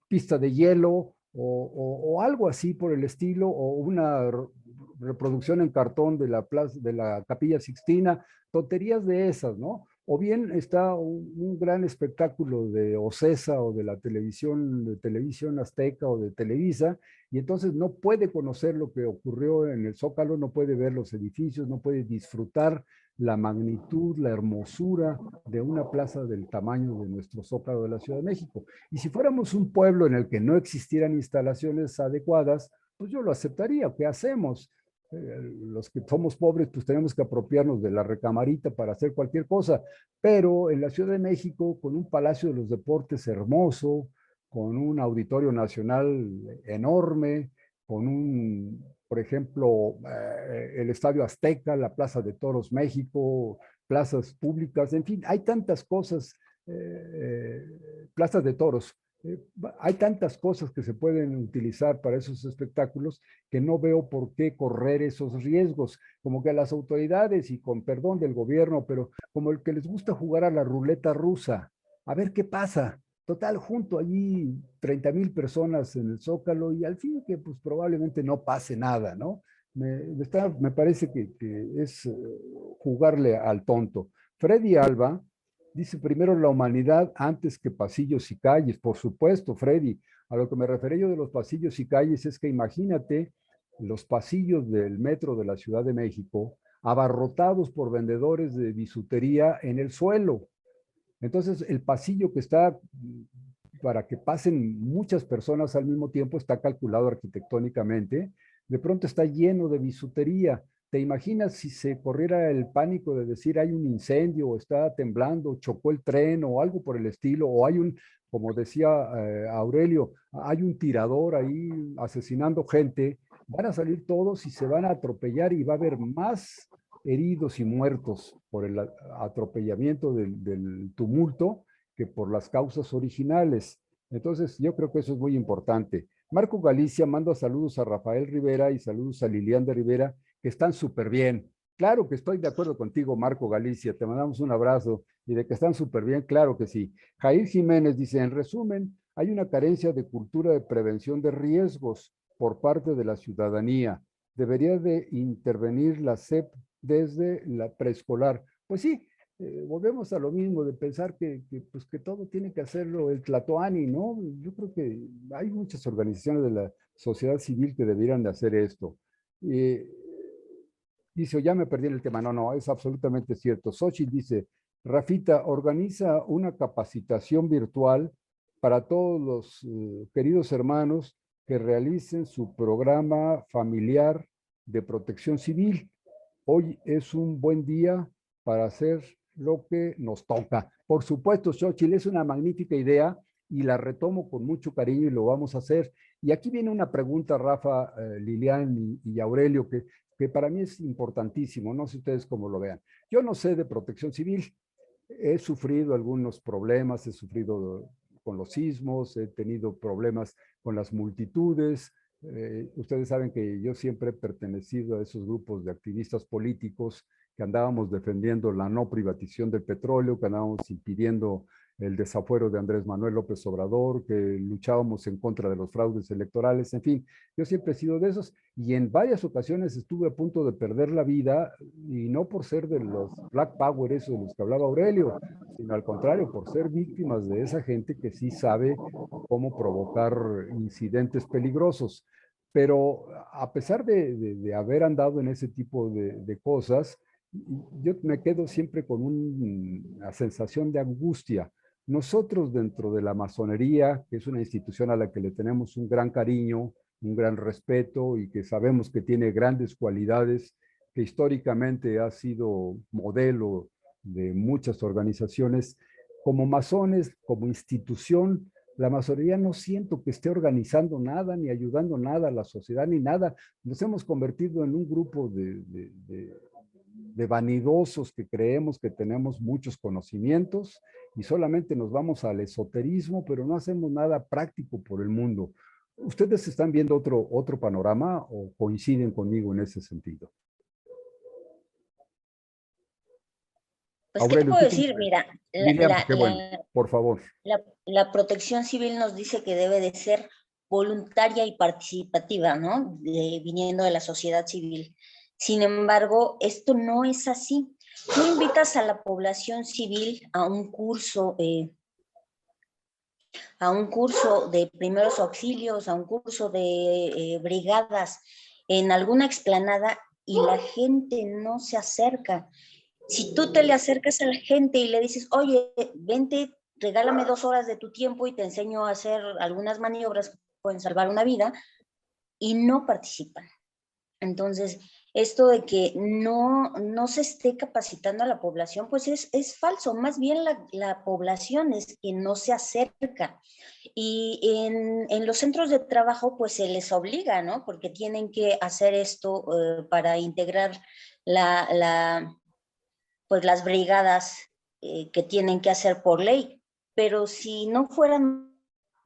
[SPEAKER 1] pista de hielo, o algo así por el estilo, o una reproducción en cartón de la plaza, de la Capilla Sixtina, tonterías de esas, ¿no? O bien está un gran espectáculo de Ocesa o de la televisión Azteca o de Televisa, y entonces no puede conocer lo que ocurrió en el Zócalo, no puede ver los edificios, no puede disfrutar la magnitud, la hermosura de una plaza del tamaño de nuestro Zócalo de la Ciudad de México. Y si fuéramos un pueblo en el que no existieran instalaciones adecuadas, pues yo lo aceptaría. ¿Qué hacemos? los que somos pobres, pues tenemos que apropiarnos de la recamarita para hacer cualquier cosa, pero en la Ciudad de México, con un Palacio de los Deportes hermoso, con un Auditorio Nacional enorme, con un, por ejemplo, el Estadio Azteca, la Plaza de Toros México, plazas públicas, en fin, hay tantas cosas, plazas de toros, hay tantas cosas que se pueden utilizar para esos espectáculos que no veo por qué correr esos riesgos, como que a las autoridades y con perdón del gobierno, pero como el que les gusta jugar a la ruleta rusa, a ver qué pasa. Total, junto allí 30,000 personas en el Zócalo y al fin que pues probablemente no pase nada, ¿no? Me parece que es jugarle al tonto. Freddy Alba dice primero la humanidad antes que pasillos y calles. Por supuesto, Freddy, a lo que me refería yo de los pasillos y calles es que imagínate los pasillos del metro de la Ciudad de México abarrotados por vendedores de bisutería en el suelo. Entonces, el pasillo que está para que pasen muchas personas al mismo tiempo está calculado arquitectónicamente. De pronto está lleno de bisutería. ¿Te imaginas si se corriera el pánico de decir hay un incendio o está temblando, chocó el tren o algo por el estilo, o hay un, como decía Aurelio, hay un tirador ahí asesinando gente? Van a salir todos y se van a atropellar y va a haber más heridos y muertos por el atropellamiento del tumulto que por las causas originales. Entonces, yo creo que eso es muy importante. Marco Galicia manda saludos a Rafael Rivera y saludos a Lilian de Rivera, que están súper bien. Claro que estoy de acuerdo contigo, Marco Galicia, te mandamos un abrazo y de que están súper bien, claro que sí. Jair Jiménez dice, en resumen, hay una carencia de cultura de prevención de riesgos por parte de la ciudadanía. Debería de intervenir la SEP desde la preescolar. Pues sí, volvemos a lo mismo de pensar pues que todo tiene que hacerlo el Tlatoani, ¿no? Yo creo que hay muchas organizaciones de la sociedad civil que deberían de hacer esto. Dice, ya me perdí en el tema. No, no, es absolutamente cierto. Xochitl dice, Rafita, organiza una capacitación virtual para todos los queridos hermanos que realicen su programa familiar de protección civil. Hoy es un buen día para hacer lo que nos toca. Por supuesto, Xochitl, es una magnífica idea y la retomo con mucho cariño y lo vamos a hacer. Y aquí viene una pregunta, Rafa, Lilian y Aurelio, que para mí es importantísimo, no sé ustedes cómo lo vean. Yo no sé de protección civil, he sufrido algunos problemas, he sufrido con los sismos, he tenido problemas con las multitudes. Ustedes saben que yo siempre he pertenecido a esos grupos de activistas políticos que andábamos defendiendo la no privatización del petróleo, que andábamos impidiendo el desafuero de Andrés Manuel López Obrador, que luchábamos en contra de los fraudes electorales, en fin, yo siempre he sido de esos y en varias ocasiones estuve a punto de perder la vida y no por ser de los Black Power, eso de los que hablaba Aurelio, sino al contrario, por ser víctimas de esa gente que sí sabe cómo provocar incidentes peligrosos. Pero a pesar de haber andado en ese tipo de cosas, yo me quedo siempre con una sensación de angustia. Nosotros dentro de la masonería, que es una institución a la que le tenemos un gran cariño, un gran respeto y que sabemos que tiene grandes cualidades, que históricamente ha sido modelo de muchas organizaciones, como masones, como institución, la masonería no siento que esté organizando nada, ni ayudando nada a la sociedad, ni nada. Nos hemos convertido en un grupo de vanidosos que creemos que tenemos muchos conocimientos y solamente nos vamos al esoterismo, pero no hacemos nada práctico por el mundo. ¿Ustedes están viendo otro panorama o coinciden conmigo en ese sentido?
[SPEAKER 2] Pues, ¿qué te
[SPEAKER 1] Aurelio,
[SPEAKER 2] puedo
[SPEAKER 1] ¿tú cómo
[SPEAKER 2] decir?
[SPEAKER 1] ves?
[SPEAKER 2] Mira,
[SPEAKER 1] Lilian, qué bueno, por favor.
[SPEAKER 2] la protección civil nos dice que debe de ser voluntaria y participativa, ¿no? Viniendo de la sociedad civil. Sin embargo, esto no es así. Tú invitas a la población civil a un curso de primeros auxilios, a un curso de brigadas en alguna explanada y la gente no se acerca. Si tú te le acercas a la gente y le dices, oye, vente, regálame 2 horas de tu tiempo y te enseño a hacer algunas maniobras que pueden salvar una vida, y no participan. Entonces, esto de que no se esté capacitando a la población, pues es falso. Más bien la población es que no se acerca. Y en los centros de trabajo, pues se les obliga, ¿no? Porque tienen que hacer esto para integrar pues las brigadas que tienen que hacer por ley. Pero si no fueran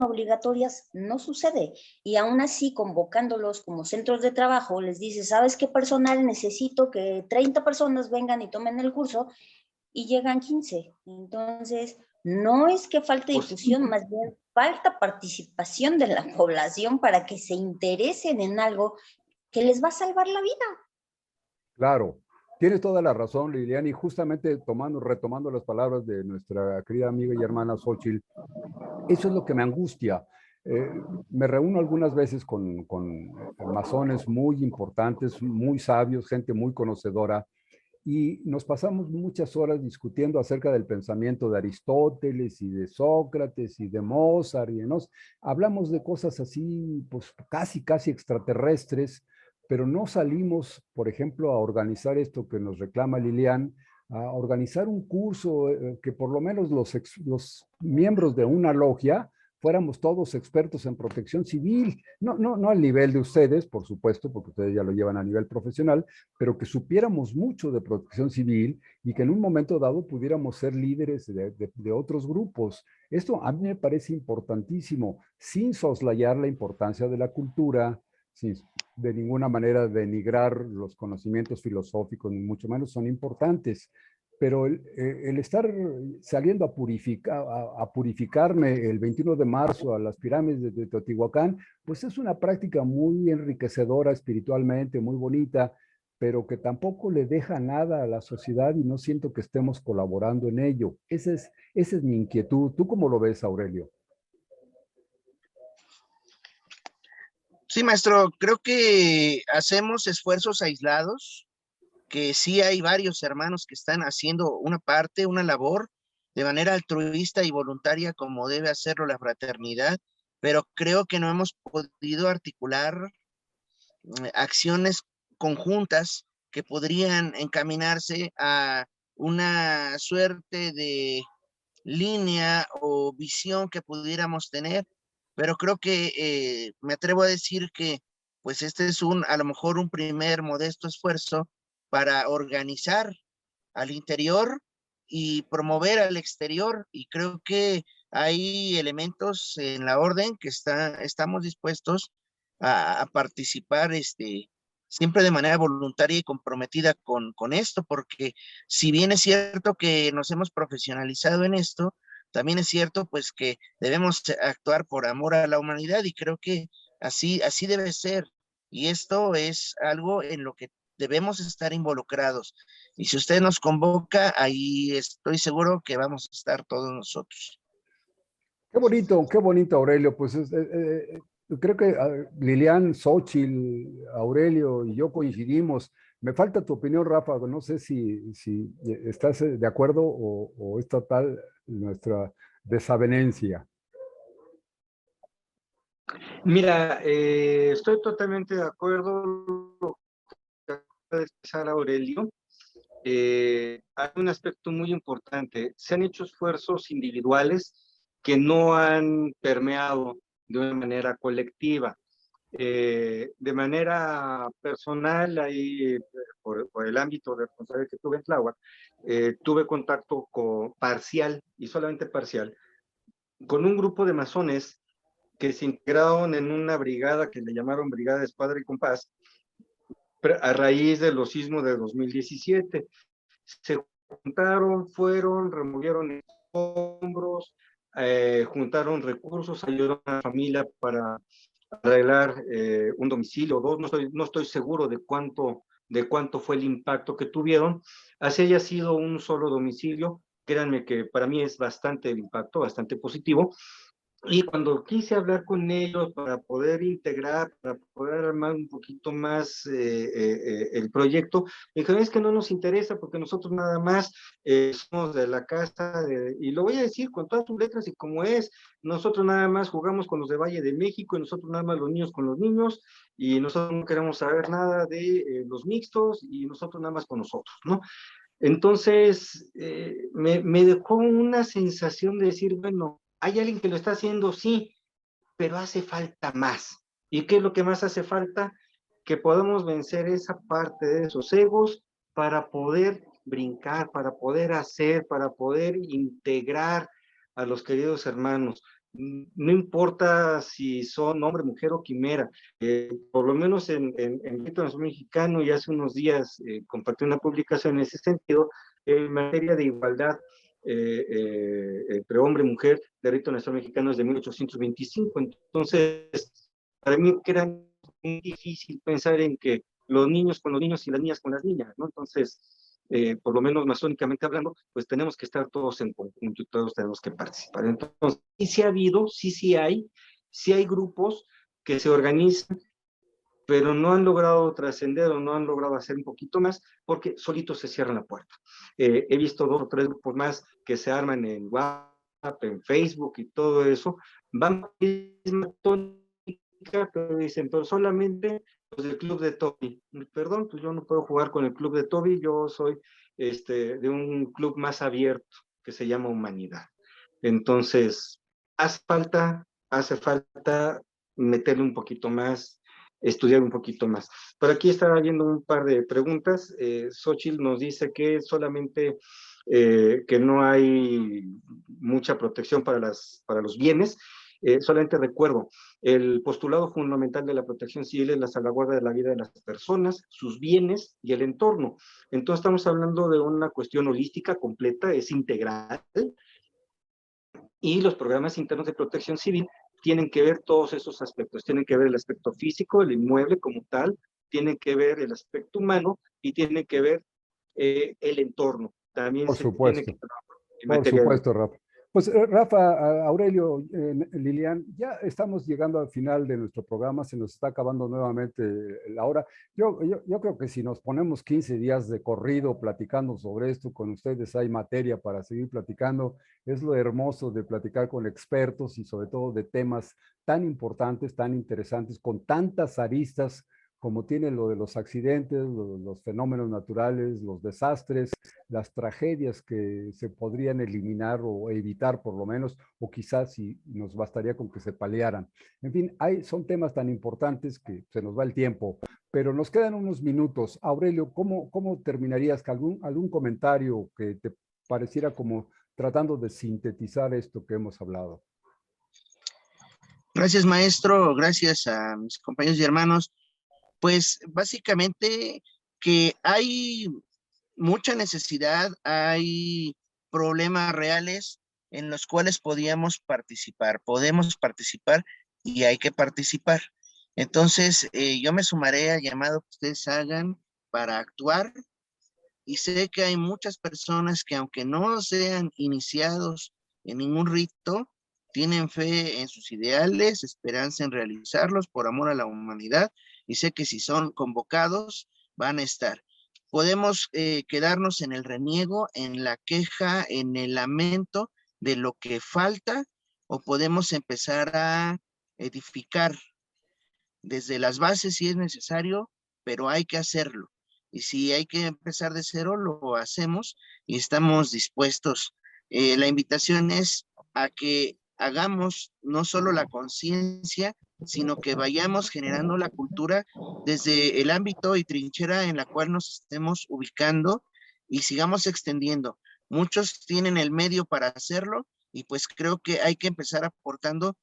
[SPEAKER 2] obligatorias, no sucede. Y aún así, convocándolos como centros de trabajo, les dice, ¿sabes qué personal? Necesito que 30 personas vengan y tomen el curso, y llegan 15. Entonces, no es que falte
[SPEAKER 3] Pues,
[SPEAKER 2] difusión, más bien falta participación de la población para que se interesen en algo que les va a salvar la vida.
[SPEAKER 1] Claro, tienes toda la razón, Lilian, y justamente retomando las palabras de nuestra querida amiga y hermana Xochitl, eso es lo que me angustia. Eh, Me reúno algunas veces con masones muy importantes, muy sabios, gente muy conocedora, y nos pasamos muchas horas discutiendo acerca del pensamiento de Aristóteles y de Sócrates y de Mozart y de nos. Hablamos de cosas así, pues casi extraterrestres, pero no salimos, por ejemplo, a organizar esto que nos reclama Lilian, a organizar un curso que por lo menos los miembros de una logia fuéramos todos expertos en protección civil, no al nivel de ustedes, por supuesto, porque ustedes ya lo llevan a nivel profesional, pero que supiéramos mucho de protección civil y que en un momento dado pudiéramos ser líderes de otros grupos. Esto a mí me parece importantísimo, sin soslayar la importancia de la cultura, sin de ninguna manera denigrar los conocimientos filosóficos, ni mucho menos son importantes, pero el estar saliendo a purificarme el 21 de marzo a las pirámides de Teotihuacán, pues es una práctica muy enriquecedora espiritualmente, muy bonita, pero que tampoco le deja nada a la sociedad y no siento que estemos colaborando en ello. Esa es mi inquietud. ¿Tú cómo lo ves, Aurelio?
[SPEAKER 4] Sí, maestro, creo que hacemos esfuerzos aislados, que sí hay varios hermanos que están haciendo una parte, una labor de manera altruista y voluntaria como debe hacerlo la fraternidad, pero creo que no hemos podido articular acciones conjuntas que podrían encaminarse a una suerte de línea o visión que pudiéramos tener, pero creo que me atrevo a decir que pues este es a lo mejor un primer modesto esfuerzo para organizar al interior y promover al exterior, y creo que hay elementos en la orden que estamos dispuestos a participar siempre de manera voluntaria y comprometida con esto, porque si bien es cierto que nos hemos profesionalizado en esto, también es cierto pues que debemos actuar por amor a la humanidad, y creo que así debe ser. Y esto es algo en lo que debemos estar involucrados. Y si usted nos convoca, ahí estoy seguro que vamos a estar todos nosotros.
[SPEAKER 1] Qué bonito, Aurelio. Pues creo que Lilian, Xochitl, Aurelio y yo coincidimos. Me falta tu opinión, Rafa. No sé si estás de acuerdo o es total nuestra desavenencia.
[SPEAKER 3] mira, estoy totalmente de acuerdo con lo que acaba de expresar Aurelio. Hay un aspecto muy importante. Se han hecho esfuerzos individuales que no han permeado de una manera colectiva. De manera personal, ahí, por el ámbito de responsabilidad que tuve en Tláhuac, tuve contacto parcial y solamente parcial con un grupo de masones que se integraron en una brigada que le llamaron Brigada de Escuadra y Compás a raíz de los sismos de 2017. Se juntaron, fueron, removieron escombros, juntaron recursos, ayudaron a la familia para arreglar un domicilio o dos, no estoy seguro de cuánto fue el impacto que tuvieron. Así haya sido un solo domicilio, créanme que para mí es bastante el impacto, bastante positivo. Y cuando quise hablar con ellos para poder integrar, para poder armar un poquito más el proyecto, me dijeron, es que no nos interesa porque nosotros nada más somos de la casa, y lo voy a decir con todas sus letras y como es, nosotros nada más jugamos con los de Valle de México y nosotros nada más los niños con los niños y nosotros no queremos saber nada de los mixtos y nosotros nada más con nosotros, ¿no? Entonces, me dejó una sensación de decir, bueno, hay alguien que lo está haciendo, sí, pero hace falta más. ¿Y qué es lo que más hace falta? Que podamos vencer esa parte de esos egos para poder brincar, para poder hacer, para poder integrar a los queridos hermanos. No importa si son hombre, mujer o quimera, por lo menos en Rito Nacional Mexicano, y hace unos días compartí una publicación en ese sentido, en materia de igualdad entre hombre y mujer, de Rito Nacional Mexicano es de 1825. Entonces, para mí que era muy difícil pensar en que los niños con los niños y las niñas con las niñas, ¿no? Entonces, por lo menos masónicamente hablando, pues tenemos que estar todos en conjunto y todos tenemos que participar. Entonces, sí ha habido, sí hay grupos que se organizan, pero no han logrado trascender o no han logrado hacer un poquito más porque solitos se cierran la puerta. He visto 2 o 3 grupos más que se arman en WhatsApp, en Facebook y todo eso, van a la misma tónica, pero dicen, pero solamente los del club de Toby. Perdón, pues yo no puedo jugar con el club de Toby, yo soy de un club más abierto que se llama Humanidad. Entonces, hace falta meterle un poquito más, estudiar un poquito más. Por aquí estaba viendo un par de preguntas. Xochitl nos dice que solamente que no hay mucha protección para los bienes. Solamente recuerdo, el postulado fundamental de la protección civil es la salvaguarda de la vida de las personas, sus bienes y el entorno. Entonces estamos hablando de una cuestión holística, completa, es integral, y los programas internos de protección civil tienen que ver todos esos aspectos, tienen que ver el aspecto físico, el inmueble como tal, tienen que ver el aspecto humano y tienen que ver el entorno. También
[SPEAKER 1] Por
[SPEAKER 3] se tiene
[SPEAKER 1] supuesto.
[SPEAKER 3] que trabajar en
[SPEAKER 1] Por
[SPEAKER 3] materia de...
[SPEAKER 1] supuesto, Rafa. Pues Rafa, Aurelio, Lilian, ya estamos llegando al final de nuestro programa, se nos está acabando nuevamente la hora. Yo creo que si nos ponemos 15 días de corrido platicando sobre esto, con ustedes hay materia para seguir platicando. Es lo hermoso de platicar con expertos y sobre todo de temas tan importantes, tan interesantes, con tantas aristas como tiene lo de los accidentes, los fenómenos naturales, los desastres, las tragedias que se podrían eliminar o evitar por lo menos, o quizás si nos bastaría con que se paliaran. En fin, son temas tan importantes que se nos va el tiempo, pero nos quedan unos minutos. Aurelio, ¿cómo terminarías? ¿Algún comentario que te pareciera como tratando de sintetizar esto que hemos hablado?
[SPEAKER 4] Gracias, maestro. Gracias a mis compañeros y hermanos. Pues básicamente que hay mucha necesidad, hay problemas reales en los cuales podemos participar y hay que participar. Entonces, yo me sumaré al llamado que ustedes hagan para actuar y sé que hay muchas personas que aunque no sean iniciados en ningún rito, tienen fe en sus ideales, esperanza en realizarlos por amor a la humanidad y sé que si son convocados van a estar. Podemos quedarnos en el reniego, en la queja, en el lamento de lo que falta o podemos empezar a edificar desde las bases si es necesario, pero hay que hacerlo. Y si hay que empezar de cero, lo hacemos y estamos dispuestos. La invitación es a que hagamos no solo la conciencia, sino que vayamos generando la cultura desde el ámbito y trinchera en la cual nos estemos ubicando y sigamos extendiendo. Muchos tienen el medio para hacerlo y pues creo que hay que empezar aportando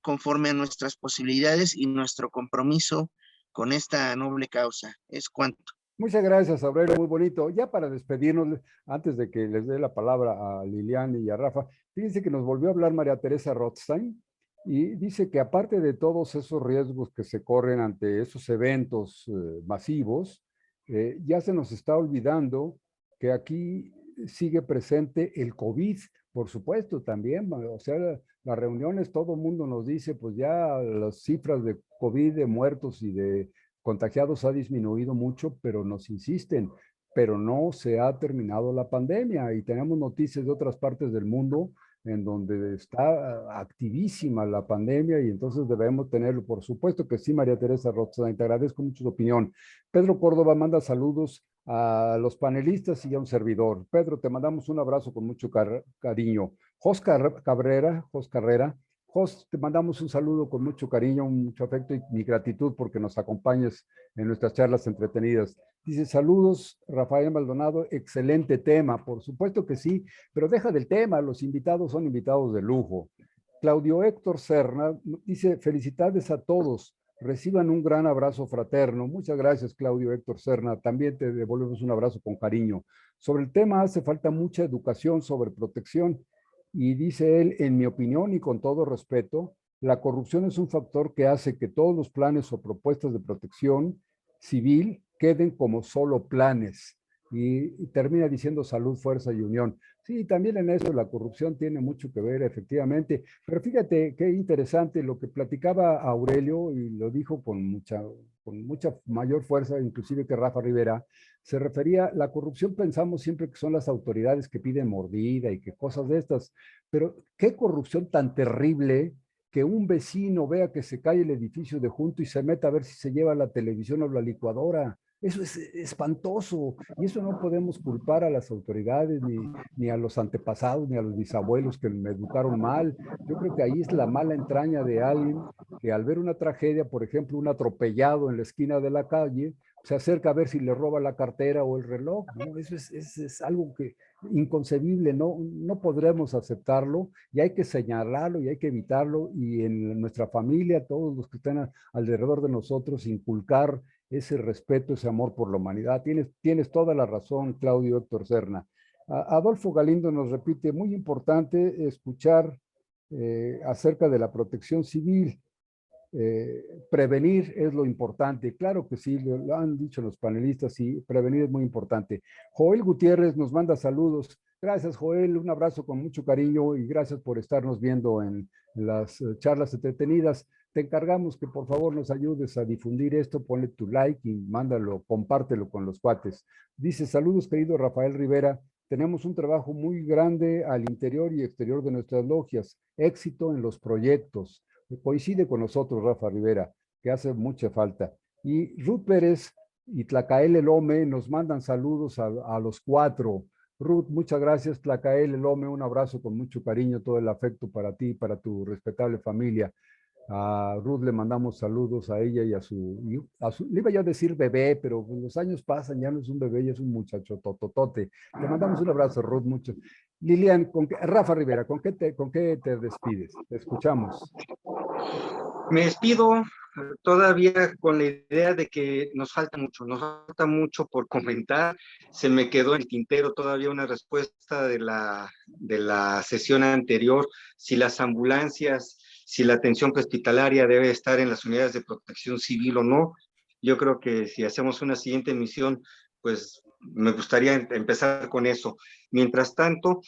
[SPEAKER 4] conforme a nuestras posibilidades y nuestro compromiso con esta noble causa. Es cuanto.
[SPEAKER 1] Muchas gracias, Aurelio, muy bonito. Ya para despedirnos, antes de que les dé la palabra a Lilian y a Rafa, fíjense que nos volvió a hablar María Teresa Rothstein y dice que aparte de todos esos riesgos que se corren ante esos eventos masivos, ya se nos está olvidando que aquí sigue presente el COVID, por supuesto, también. O sea, las reuniones, todo el mundo nos dice, pues ya las cifras de COVID, de muertos y de contagiados ha disminuido mucho, pero nos insisten, pero no se ha terminado la pandemia y tenemos noticias de otras partes del mundo en donde está activísima la pandemia y entonces debemos tenerlo. Por supuesto que sí, María Teresa Roxana, te agradezco mucho tu opinión. Pedro Córdoba manda saludos a los panelistas y a un servidor. Pedro, te mandamos un abrazo con mucho cariño. Jos Carrera, Jos, te mandamos un saludo con mucho cariño, mucho afecto y mi gratitud porque nos acompañes en nuestras charlas entretenidas. Dice, saludos, Rafael Maldonado, excelente tema. Por supuesto que sí, pero deja del tema, los invitados son invitados de lujo. Claudio Héctor Serna dice, felicidades a todos, reciban un gran abrazo fraterno. Muchas gracias, Claudio Héctor Serna. También te devolvemos un abrazo con cariño. Sobre el tema hace falta mucha educación sobre protección. Y dice él, en mi opinión y con todo respeto, la corrupción es un factor que hace que todos los planes o propuestas de protección civil queden como solo planes. Y termina diciendo salud, fuerza y unión. Sí, también en eso la corrupción tiene mucho que ver, efectivamente. Pero fíjate qué interesante lo que platicaba Aurelio, y lo dijo con mucha mayor fuerza, inclusive que Rafa Rivera, se refería, la corrupción pensamos siempre que son las autoridades que piden mordida y que cosas de estas, pero qué corrupción tan terrible que un vecino vea que se cae el edificio de junto y se meta a ver si se lleva la televisión o la licuadora. Eso es espantoso y eso no podemos culpar a las autoridades ni a los antepasados ni a los bisabuelos que me educaron mal. Yo creo que ahí es la mala entraña de alguien que al ver una tragedia, por ejemplo, un atropellado en la esquina de la calle, se acerca a ver si le roba la cartera o el reloj, ¿no? Eso es algo que inconcebible, no podremos aceptarlo y hay que señalarlo y hay que evitarlo y en nuestra familia, todos los que están alrededor de nosotros, inculcar ese respeto, ese amor por la humanidad. Tienes toda la razón, Claudio Héctor Serna. Adolfo Galindo nos repite, muy importante escuchar acerca de la protección civil. Prevenir es lo importante. Claro que sí, lo han dicho los panelistas, y prevenir es muy importante. Joel Gutiérrez nos manda saludos. Gracias, Joel, un abrazo con mucho cariño y gracias por estarnos viendo en las charlas entretenidas. Te encargamos que por favor nos ayudes a difundir esto, ponle tu like y mándalo, compártelo con los cuates. Dice, saludos querido Rafael Rivera, tenemos un trabajo muy grande al interior y exterior de nuestras logias, éxito en los proyectos. Coincide con nosotros Rafa Rivera, que hace mucha falta. Y Ruth Pérez y Tlacael Lome nos mandan saludos a los cuatro. Ruth, muchas gracias. Tlacael Lome, un abrazo con mucho cariño, todo el afecto para ti y para tu respetable familia. A Ruth le mandamos saludos a ella y le iba yo a decir bebé, pero los años pasan, ya no es un bebé, ya es un muchacho tototote. Te mandamos un abrazo, Ruth, mucho. Lilian, Rafa Rivera, ¿con qué te despides? Te escuchamos.
[SPEAKER 3] Me despido todavía con la idea de que nos falta mucho por comentar. Se me quedó en el tintero todavía una respuesta de la sesión anterior, si las ambulancias, si la atención hospitalaria debe estar en las unidades de protección civil o no. Yo creo que si hacemos una siguiente emisión, pues me gustaría empezar con eso. Mientras tanto,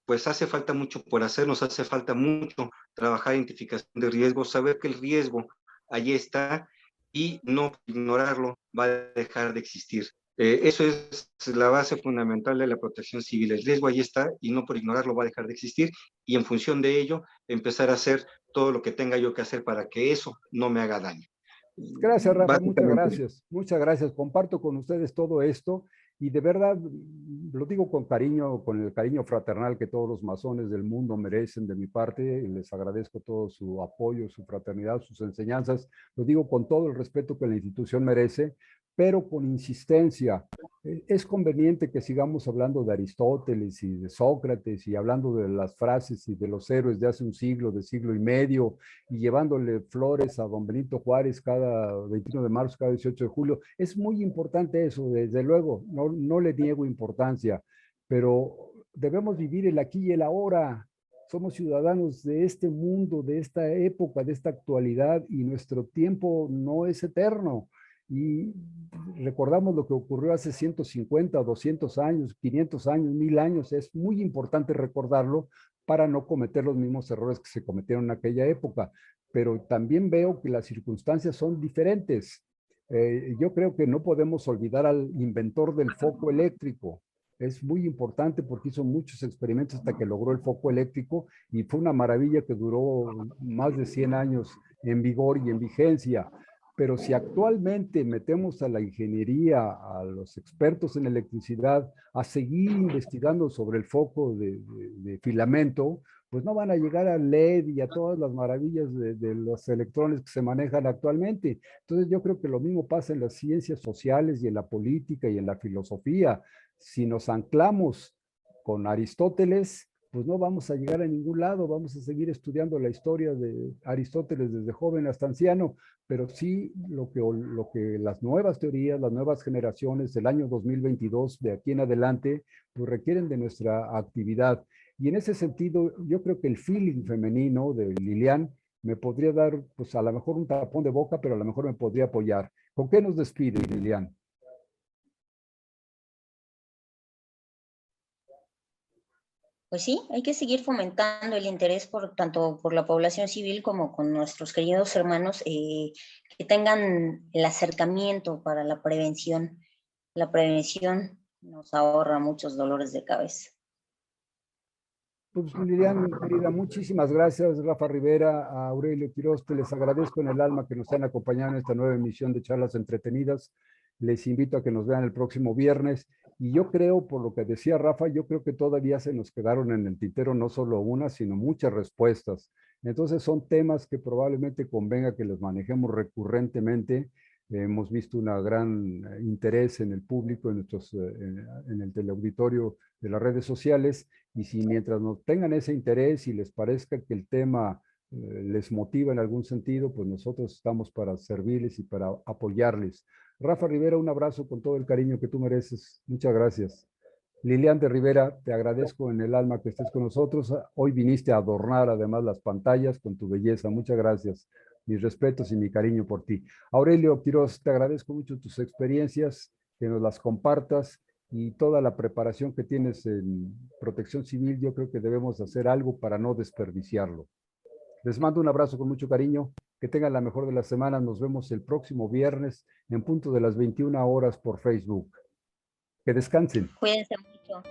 [SPEAKER 3] pues hace falta mucho por hacer, nos hace falta mucho trabajar identificación de riesgos, saber que el riesgo allí está y no ignorarlo va a dejar de existir. Eso es la base fundamental de la protección civil. El riesgo allí está y no por ignorarlo va a dejar de existir y en función de ello empezar a hacer todo lo que tenga yo que hacer para que eso no me haga daño.
[SPEAKER 1] Gracias, Rafa, muchas gracias. Muchas gracias. Comparto con ustedes todo esto y de verdad lo digo con cariño, con el cariño fraternal que todos los masones del mundo merecen de mi parte. Y les agradezco todo su apoyo, su fraternidad, sus enseñanzas. Lo digo con todo el respeto que la institución merece, pero con insistencia. Es conveniente que sigamos hablando de Aristóteles y de Sócrates y hablando de las frases y de los héroes de hace un siglo, de siglo y medio, y llevándole flores a don Benito Juárez cada 21 de marzo, cada 18 de julio. Es muy importante eso, desde luego, no le niego importancia, pero debemos vivir el aquí y el ahora. Somos ciudadanos de este mundo, de esta época, de esta actualidad, y nuestro tiempo no es eterno. Y recordamos lo que ocurrió hace 150, 200 años, 500 años, 1000 años. Es muy importante recordarlo para no cometer los mismos errores que se cometieron en aquella época. Pero también veo que las circunstancias son diferentes. Yo creo que no podemos olvidar al inventor del foco eléctrico. Es muy importante porque hizo muchos experimentos hasta que logró el foco eléctrico y fue una maravilla que duró más de 100 años en vigor y en vigencia. Pero si actualmente metemos a la ingeniería, a los expertos en electricidad, a seguir investigando sobre el foco de filamento, pues no van a llegar al LED y a todas las maravillas de los electrones que se manejan actualmente. Entonces yo creo que lo mismo pasa en las ciencias sociales y en la política y en la filosofía. Si nos anclamos con Aristóteles, pues no vamos a llegar a ningún lado, vamos a seguir estudiando la historia de Aristóteles desde joven hasta anciano, pero sí lo que las nuevas teorías, las nuevas generaciones del año 2022 de aquí en adelante, pues requieren de nuestra actividad. Y en ese sentido, yo creo que el feeling femenino de Lilian me podría dar, pues a lo mejor un tapón de boca, pero a lo mejor me podría apoyar. ¿Con qué nos despide, Lilian?
[SPEAKER 2] Pues sí, hay que seguir fomentando el interés tanto por la población civil como con nuestros queridos hermanos que tengan el acercamiento para la prevención. La prevención nos ahorra muchos dolores de cabeza.
[SPEAKER 1] Pues Lilian, querida, muchísimas gracias, Rafa Rivera, a Aurelio Quiroz, les agradezco en el alma que nos han acompañado en esta nueva emisión de Charlas Entretenidas. Les invito a que nos vean el próximo viernes. Y yo creo, por lo que decía Rafa, yo creo que todavía se nos quedaron en el tintero no solo una, sino muchas respuestas. Entonces son temas que probablemente convenga que los manejemos recurrentemente. Hemos visto un gran interés en el público, en el teleauditorio de las redes sociales, y si mientras nos tengan ese interés y les parezca que el tema les motiva en algún sentido, pues nosotros estamos para servirles y para apoyarles. Rafa Rivera, un abrazo con todo el cariño que tú mereces. Muchas gracias. Lilian de Rivera, te agradezco en el alma que estés con nosotros. Hoy viniste a adornar además las pantallas con tu belleza. Muchas gracias. Mis respetos y mi cariño por ti. Aurelio Quiroz, te agradezco mucho tus experiencias, que nos las compartas y toda la preparación que tienes en protección civil. Yo creo que debemos hacer algo para no desperdiciarlo. Les mando un abrazo con mucho cariño. Que tengan la mejor de las semanas. Nos vemos el próximo viernes en punto de las 21 horas por Facebook. Que descansen.
[SPEAKER 2] Cuídense mucho.